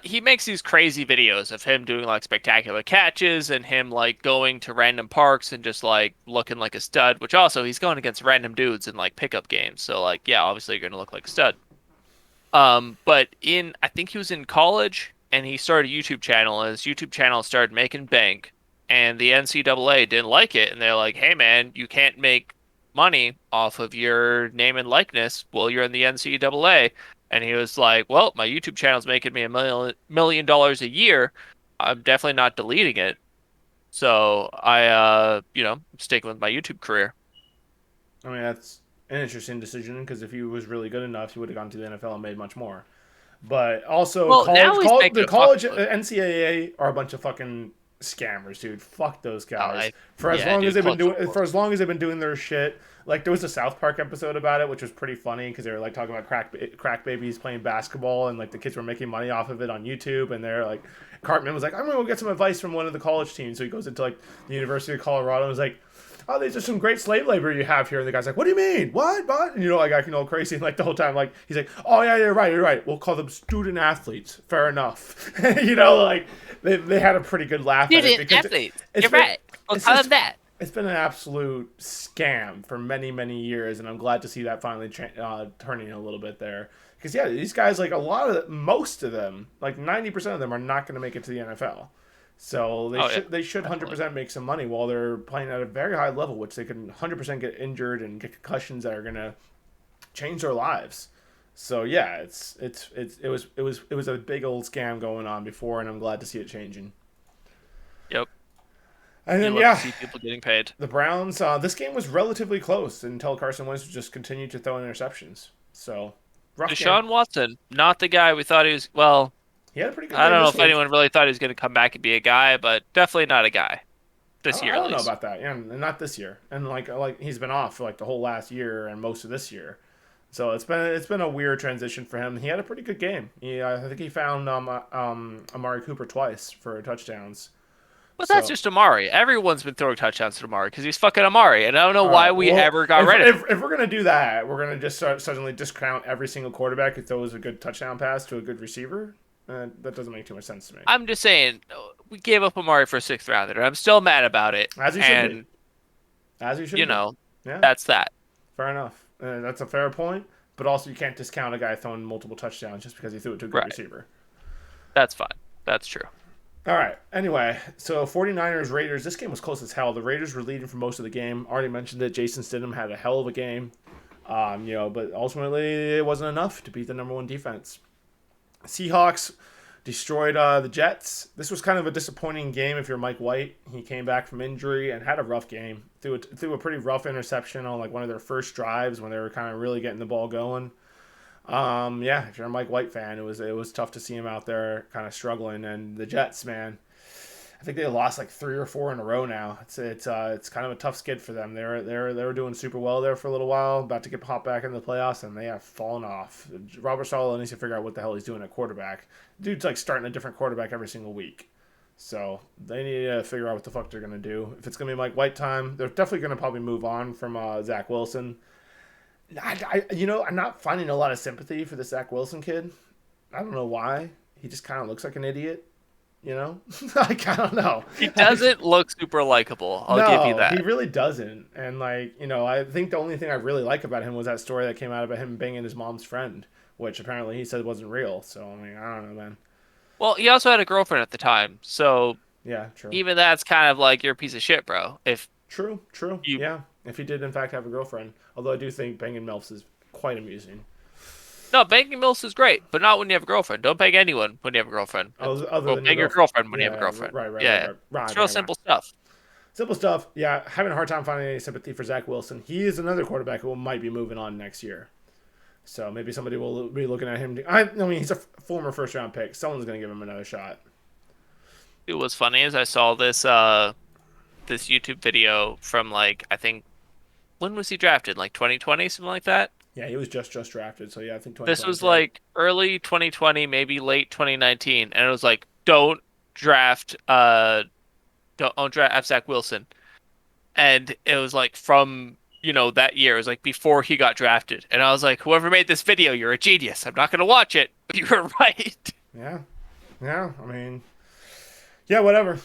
He makes these crazy videos of him doing like spectacular catches and him like going to random parks and just like looking like a stud, which also he's going against random dudes in like pickup games. So like, yeah, obviously you're gonna look like a stud. But I think he was in college and he started a YouTube channel and his YouTube channel started making bank and the NCAA didn't like it and they're like, hey man, you can't make money off of your name and likeness while you're in the NCAA. And he was like, well, my YouTube channel's making me $1 million a year. I'm definitely not deleting it. So I'm sticking with my YouTube career. I mean that's an interesting decision because if he was really good enough, he would have gone to the NFL and made much more. But also, Well, now he's the making a college fuckload. NCAA are a bunch of fucking scammers, dude. Fuck those guys. For as Yeah, long as dude, they've been college doing, football. for as long as they've been doing their shit. Like there was a South Park episode about it, which was pretty funny because they were like talking about crack babies playing basketball, and like the kids were making money off of it on YouTube, and they're like, Cartman was like, I'm gonna go get some advice from one of the college teams. So he goes into like the University of Colorado and is like, oh, these are some great slave labor you have here. And the guy's like, what do you mean? What? And like acting all crazy. And like the whole time, like, he's like, oh, yeah, you're right. You're right. We'll call them student athletes. Fair enough. Like they had a pretty good laugh at it Student because athletes. it's You're been, right. We'll it's call them just, that. it's been an absolute scam for many, many years. And I'm glad to see that finally turning a little bit there. Because, yeah, these guys, like most of them, like 90% of them are not going to make it to the NFL. So Oh yeah, they should definitely. 100% make some money while they're playing at a very high level, which they can 100% get injured and get concussions that are gonna change their lives. So yeah, it was a big old scam going on before, and I'm glad to see it changing. Yep. And You then love to yeah, see people getting paid. the Browns. This game was relatively close until Carson Wentz just continued to throw interceptions. So rough game. Deshaun Watson, not the guy we thought he was. Well, He had a pretty good I game don't know this if week. anyone really thought he was going to come back and be a guy, but definitely not a guy this year I at don't know least. about that. Yeah, and not this year. And like he's been off for like the whole last year and most of this year. So it's been a weird transition for him. He had a pretty good game. I think he found Amari Cooper twice for touchdowns. But that's So just Amari. Everyone's been throwing touchdowns to Amari because he's fucking Amari, and I don't know all why right. we Well, ever got rid of him. if we're gonna do that, we're gonna just suddenly discount every single quarterback who throws a good touchdown pass to a good receiver. That doesn't make too much sense to me. I'm just saying, we gave up Amari for a sixth rounder, and I'm still mad about it. As he should be. And As he you should be. know, Yeah, that's that. fair enough. That's a fair point. But also, you can't discount a guy throwing multiple touchdowns just because he threw it to a good Right. receiver. That's fine. That's true. All right. Anyway, so 49ers Raiders. This game was close as hell. The Raiders were leading for most of the game. Already mentioned that Jason Stidham had a hell of a game. But ultimately it wasn't enough to beat the number one defense. Seahawks destroyed the Jets. This was kind of a disappointing game if you're Mike White. He came back from injury and had a rough game. Threw a pretty rough interception on like one of their first drives when they were kind of really getting the ball going. Yeah, if you're a Mike White fan, it was tough to see him out there kind of struggling. And the Jets, man, I think they lost like 3 or 4 in a row now. It's kind of a tough skid for them. They were doing super well there for a little while, about to get popped back into the playoffs, and they have fallen off. Robert Saleh needs to figure out what the hell he's doing at quarterback. Dude's like starting a different quarterback every single week. So they need to figure out what the fuck they're gonna do. If it's gonna be Mike White time, they're definitely gonna probably move on from Zach Wilson. I'm not finding a lot of sympathy for the Zach Wilson kid. I don't know why. He just kind of looks like an idiot. Like I don't know. He doesn't look super likable. I'll give you No, he that. really doesn't. And I think the only thing I really like about him was that story that came out about him banging his mom's friend, which apparently he said wasn't real. So I mean, I don't know, man. Well, he also had a girlfriend at the time, so Yeah, true, even that's kind of like you're a piece of shit, bro. If true, you yeah. if he did in fact have a girlfriend. Although I do think banging MILFs is quite amusing. No, banging MILFs is great, but not when you have a girlfriend. Don't bang anyone when you have a girlfriend. Other Well, than your bang your girlfriend. girlfriend when you have a Yeah, girlfriend. Yeah, it's real right. simple stuff. Simple stuff. Yeah, having a hard time finding any sympathy for Zach Wilson. He is another quarterback who might be moving on next year. So maybe somebody will be looking at him. I mean, he's a former first round pick. Someone's going to give him another shot. It was funny as I saw this YouTube video from like I think when was he drafted? Like 2020, something like that. Yeah, he was just drafted. So yeah, I think This 2020 was is right. like early 2020, maybe late 2019, and it was like draft don't draft Zach Wilson. And it was like from, that year. It was like before he got drafted. And I was like, whoever made this video, you're a genius. I'm not going to watch it, but you were right. Yeah, yeah. I mean, yeah, whatever.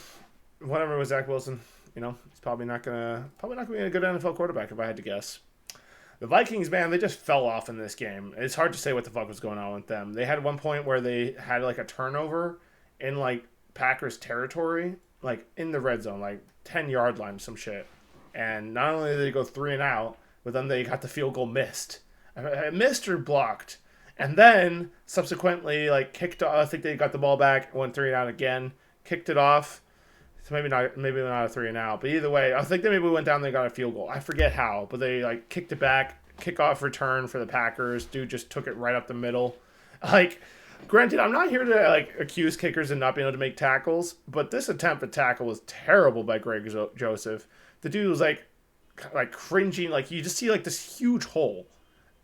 Whatever with Zach Wilson. He's probably not gonna be a good NFL quarterback if I had to guess. The Vikings, man, they just fell off in this game. It's hard to say what the fuck was going on with them. They had one point where they had like a turnover in like Packers territory, like in the red zone, like 10-yard line, some shit. And not only did they go 3-and-out, but then they got the field goal missed. Missed or blocked. And then subsequently, like kicked off. I think they got the ball back, went 3-and-out again, kicked it off. So maybe not a 3-and-out, but either way, I think they maybe went down. They got a field goal. I forget how, but they like kicked it back, kickoff return for the Packers. Dude just took it right up the middle. Like, granted, I'm not here to like accuse kickers of not being able to make tackles, but this attempt at tackle was terrible by Greg Joseph. The dude was like cringing. Like you just see like this huge hole,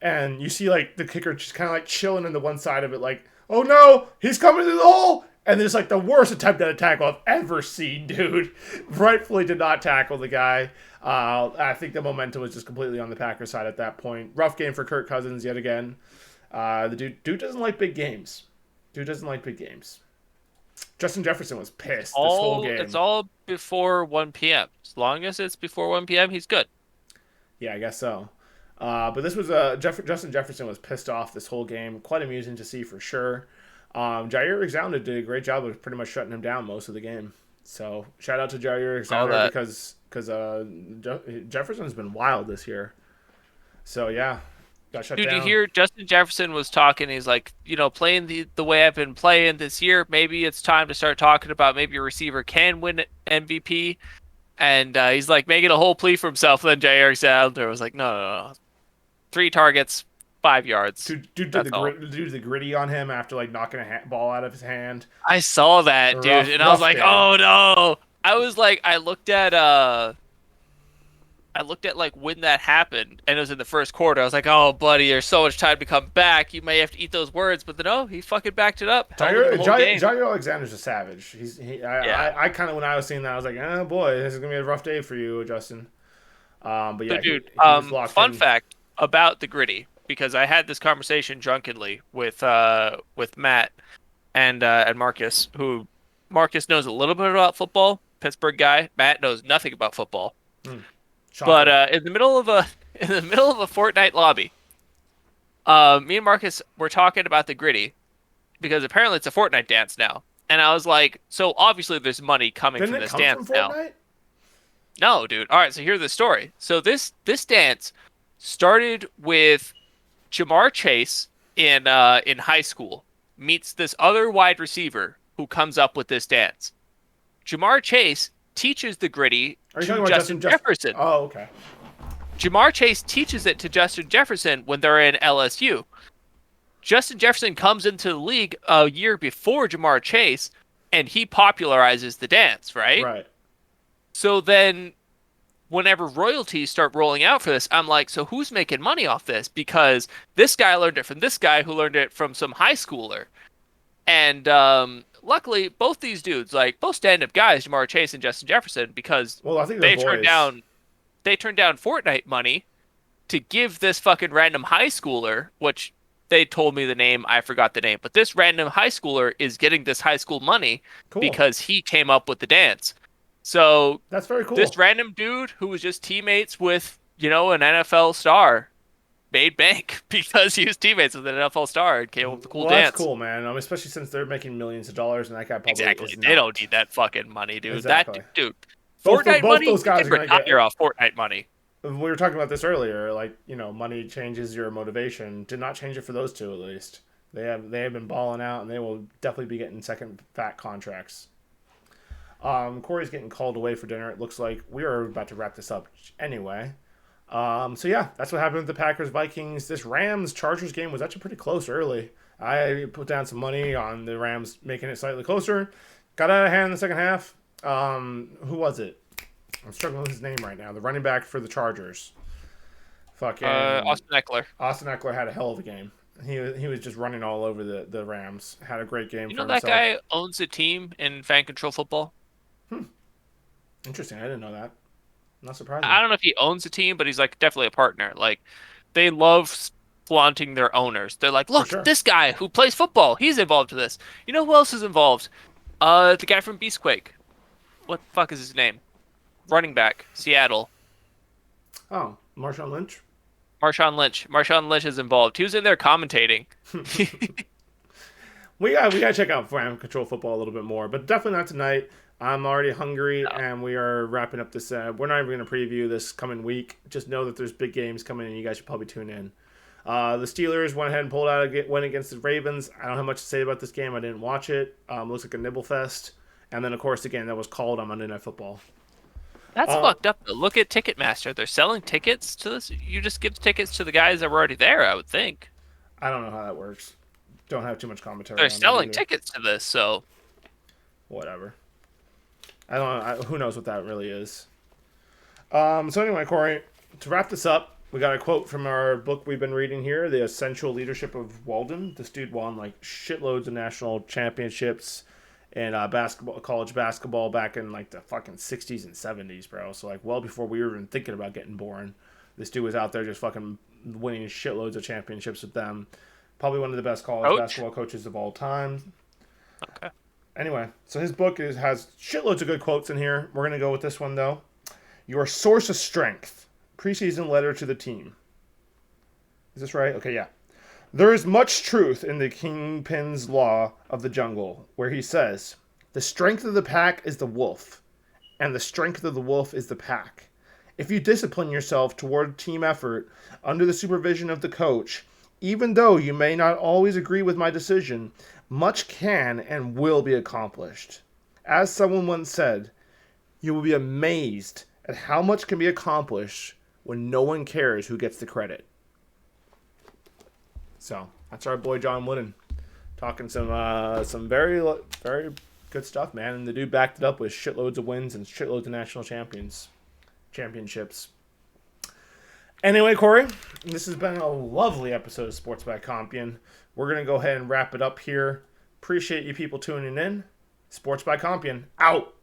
and you see like the kicker just kind of like chilling in the one side of it, like, oh no, he's coming through the hole. And there's like the worst attempt at a tackle I've ever seen, dude. Rightfully did not tackle the guy. I think the momentum was just completely on the Packers side at that point. Rough game for Kirk Cousins yet again. The dude doesn't like big games. Justin Jefferson was pissed this whole game. It's all before 1 p.m. As long as it's before 1 p.m., he's good. Yeah, I guess so. But this was Justin Jefferson was pissed off this whole game. Quite amusing to see for sure. Jair Alexander did a great job of pretty much shutting him down most of the game. So shout out to Jair Alexander because Jefferson's been wild this year. So yeah, got shut down. Dude, you hear Justin Jefferson was talking. He's like, playing the way I've been playing this year, maybe it's time to start talking about maybe a receiver can win MVP. And he's like making a whole plea for himself. And then Jair Alexander was like, no. 3 targets. 5 yards. Dude did the gritty on him after like knocking a ball out of his hand. I saw that, dude, and I was like, oh no. I was like, I looked at like when that happened, and it was in the first quarter. I was like, oh buddy, there's so much time to come back. You may have to eat those words, but no, he fucking backed it up. Jair Alexander's a savage. I kind of when I was seeing that, I was like, oh boy, this is gonna be a rough day for you, Justin. But yeah, dude, he was locked fun in. fact about the gritty. Because I had this conversation drunkenly with Matt and Marcus, who Marcus knows a little bit about football, Pittsburgh guy. Matt knows nothing about football. But in the middle of a Fortnite lobby, me and Marcus were talking about the gritty because apparently it's a Fortnite dance now. And I was like, so obviously there's money coming from this dance now. No, dude. All right, so here's the story. So this dance started with Jamar Chase in high school meets this other wide receiver who comes up with this dance. Jamar Chase teaches the gritty to Justin Jefferson. Oh, okay. Jamar Chase teaches it to Justin Jefferson when they're in LSU. Justin Jefferson comes into the league a year before Jamar Chase, and he popularizes the dance, right? Right. So then whenever royalties start rolling out for this, I'm like, so who's making money off this? Because this guy learned it from this guy who learned it from some high schooler. And luckily, both these dudes, like both stand-up guys, Jamar Chase and Justin Jefferson, because I think they turned down Fortnite money to give this fucking random high schooler, which they told me the name, I forgot the name, but this random high schooler is getting this high school money because he came up with the dance. So that's very cool. This random dude who was just teammates with, an NFL star made bank because he was teammates with an NFL star and came up with the cool dance. That's cool, man. Especially since they're making millions of dollars and that guy probably exactly. They don't need that fucking money, dude. Exactly. That dude. Both Fortnite money. Those guys are gonna retire off Fortnite money. we were talking about this earlier. Like, money changes your motivation. Did not change it for those two, at least. They have been balling out, and they will definitely be getting second fat contracts. Corey's getting called away for dinner. It looks like we are about to wrap this up anyway. So yeah, that's what happened with the Packers Vikings. This Rams Chargers game was actually pretty close early. I put down some money on the Rams making it slightly closer. Got out of hand in the second half. Who was it? I'm struggling with his name right now. The running back for the Chargers. Fucking Austin Eckler. Austin Eckler had a hell of a game. He was just running all over the Rams. Had a great game You for know that himself. guy owns a team in fan control football? Interesting. I didn't know that. Not surprising. I don't know if he owns a team, but he's like definitely a partner. Like they love flaunting their owners. They're like, For look, sure. this guy who plays football, he's involved in this. You know who else is involved? The guy from Beastquake. What the fuck is his name? Running back, Seattle. Oh, Marshawn Lynch. Marshawn Lynch. Marshawn Lynch is involved. He was in there commentating. We gotta check out Fan Control Football a little bit more, but definitely not tonight. I'm already hungry, No. and we are wrapping up this. We're not even going to preview this coming week. Just know that there's big games coming, and you guys should probably tune in. The Steelers went ahead and pulled out a win against the Ravens. I don't have much to say about this game. I didn't watch it. Looks like a nibble fest. And then, of course, the game that was called on Monday Night Football. That's Uh, fucked up though. Look at Ticketmaster. They're selling tickets to this. You just give tickets to the guys that were already there, I would think. I don't know how that works. Don't have too much commentary They're on that selling either. tickets to this, so Whatever. I don't. Who knows what that really is? So anyway, Corey, to wrap this up, we got a quote from our book we've been reading here, The Essential Leadership of Walden. This dude won like shitloads of national championships in college basketball back in like the fucking 60s and 70s, bro. So like well before we were even thinking about getting born. This dude was out there just fucking winning shitloads of championships with them. Probably one of the best college coach. basketball coaches of all time. Okay. Anyway, so his book has shitloads of good quotes in here. We're going to go with this one, though. Your source of strength. Preseason letter to the team. Is this right? Okay, yeah. There is much truth in the Kingpin's law of the jungle, where he says, the strength of the pack is the wolf, and the strength of the wolf is the pack. If you discipline yourself toward team effort under the supervision of the coach, even though you may not always agree with my decision, much can and will be accomplished. As someone once said, you will be amazed at how much can be accomplished when no one cares who gets the credit. So that's our boy John Wooden talking some very very good stuff, man. And the dude backed it up with shitloads of wins and shitloads of national championships. Anyway, Corey, this has been a lovely episode of Sports by Compian. We're going to go ahead and wrap it up here. Appreciate you people tuning in. Sports by Compian, out.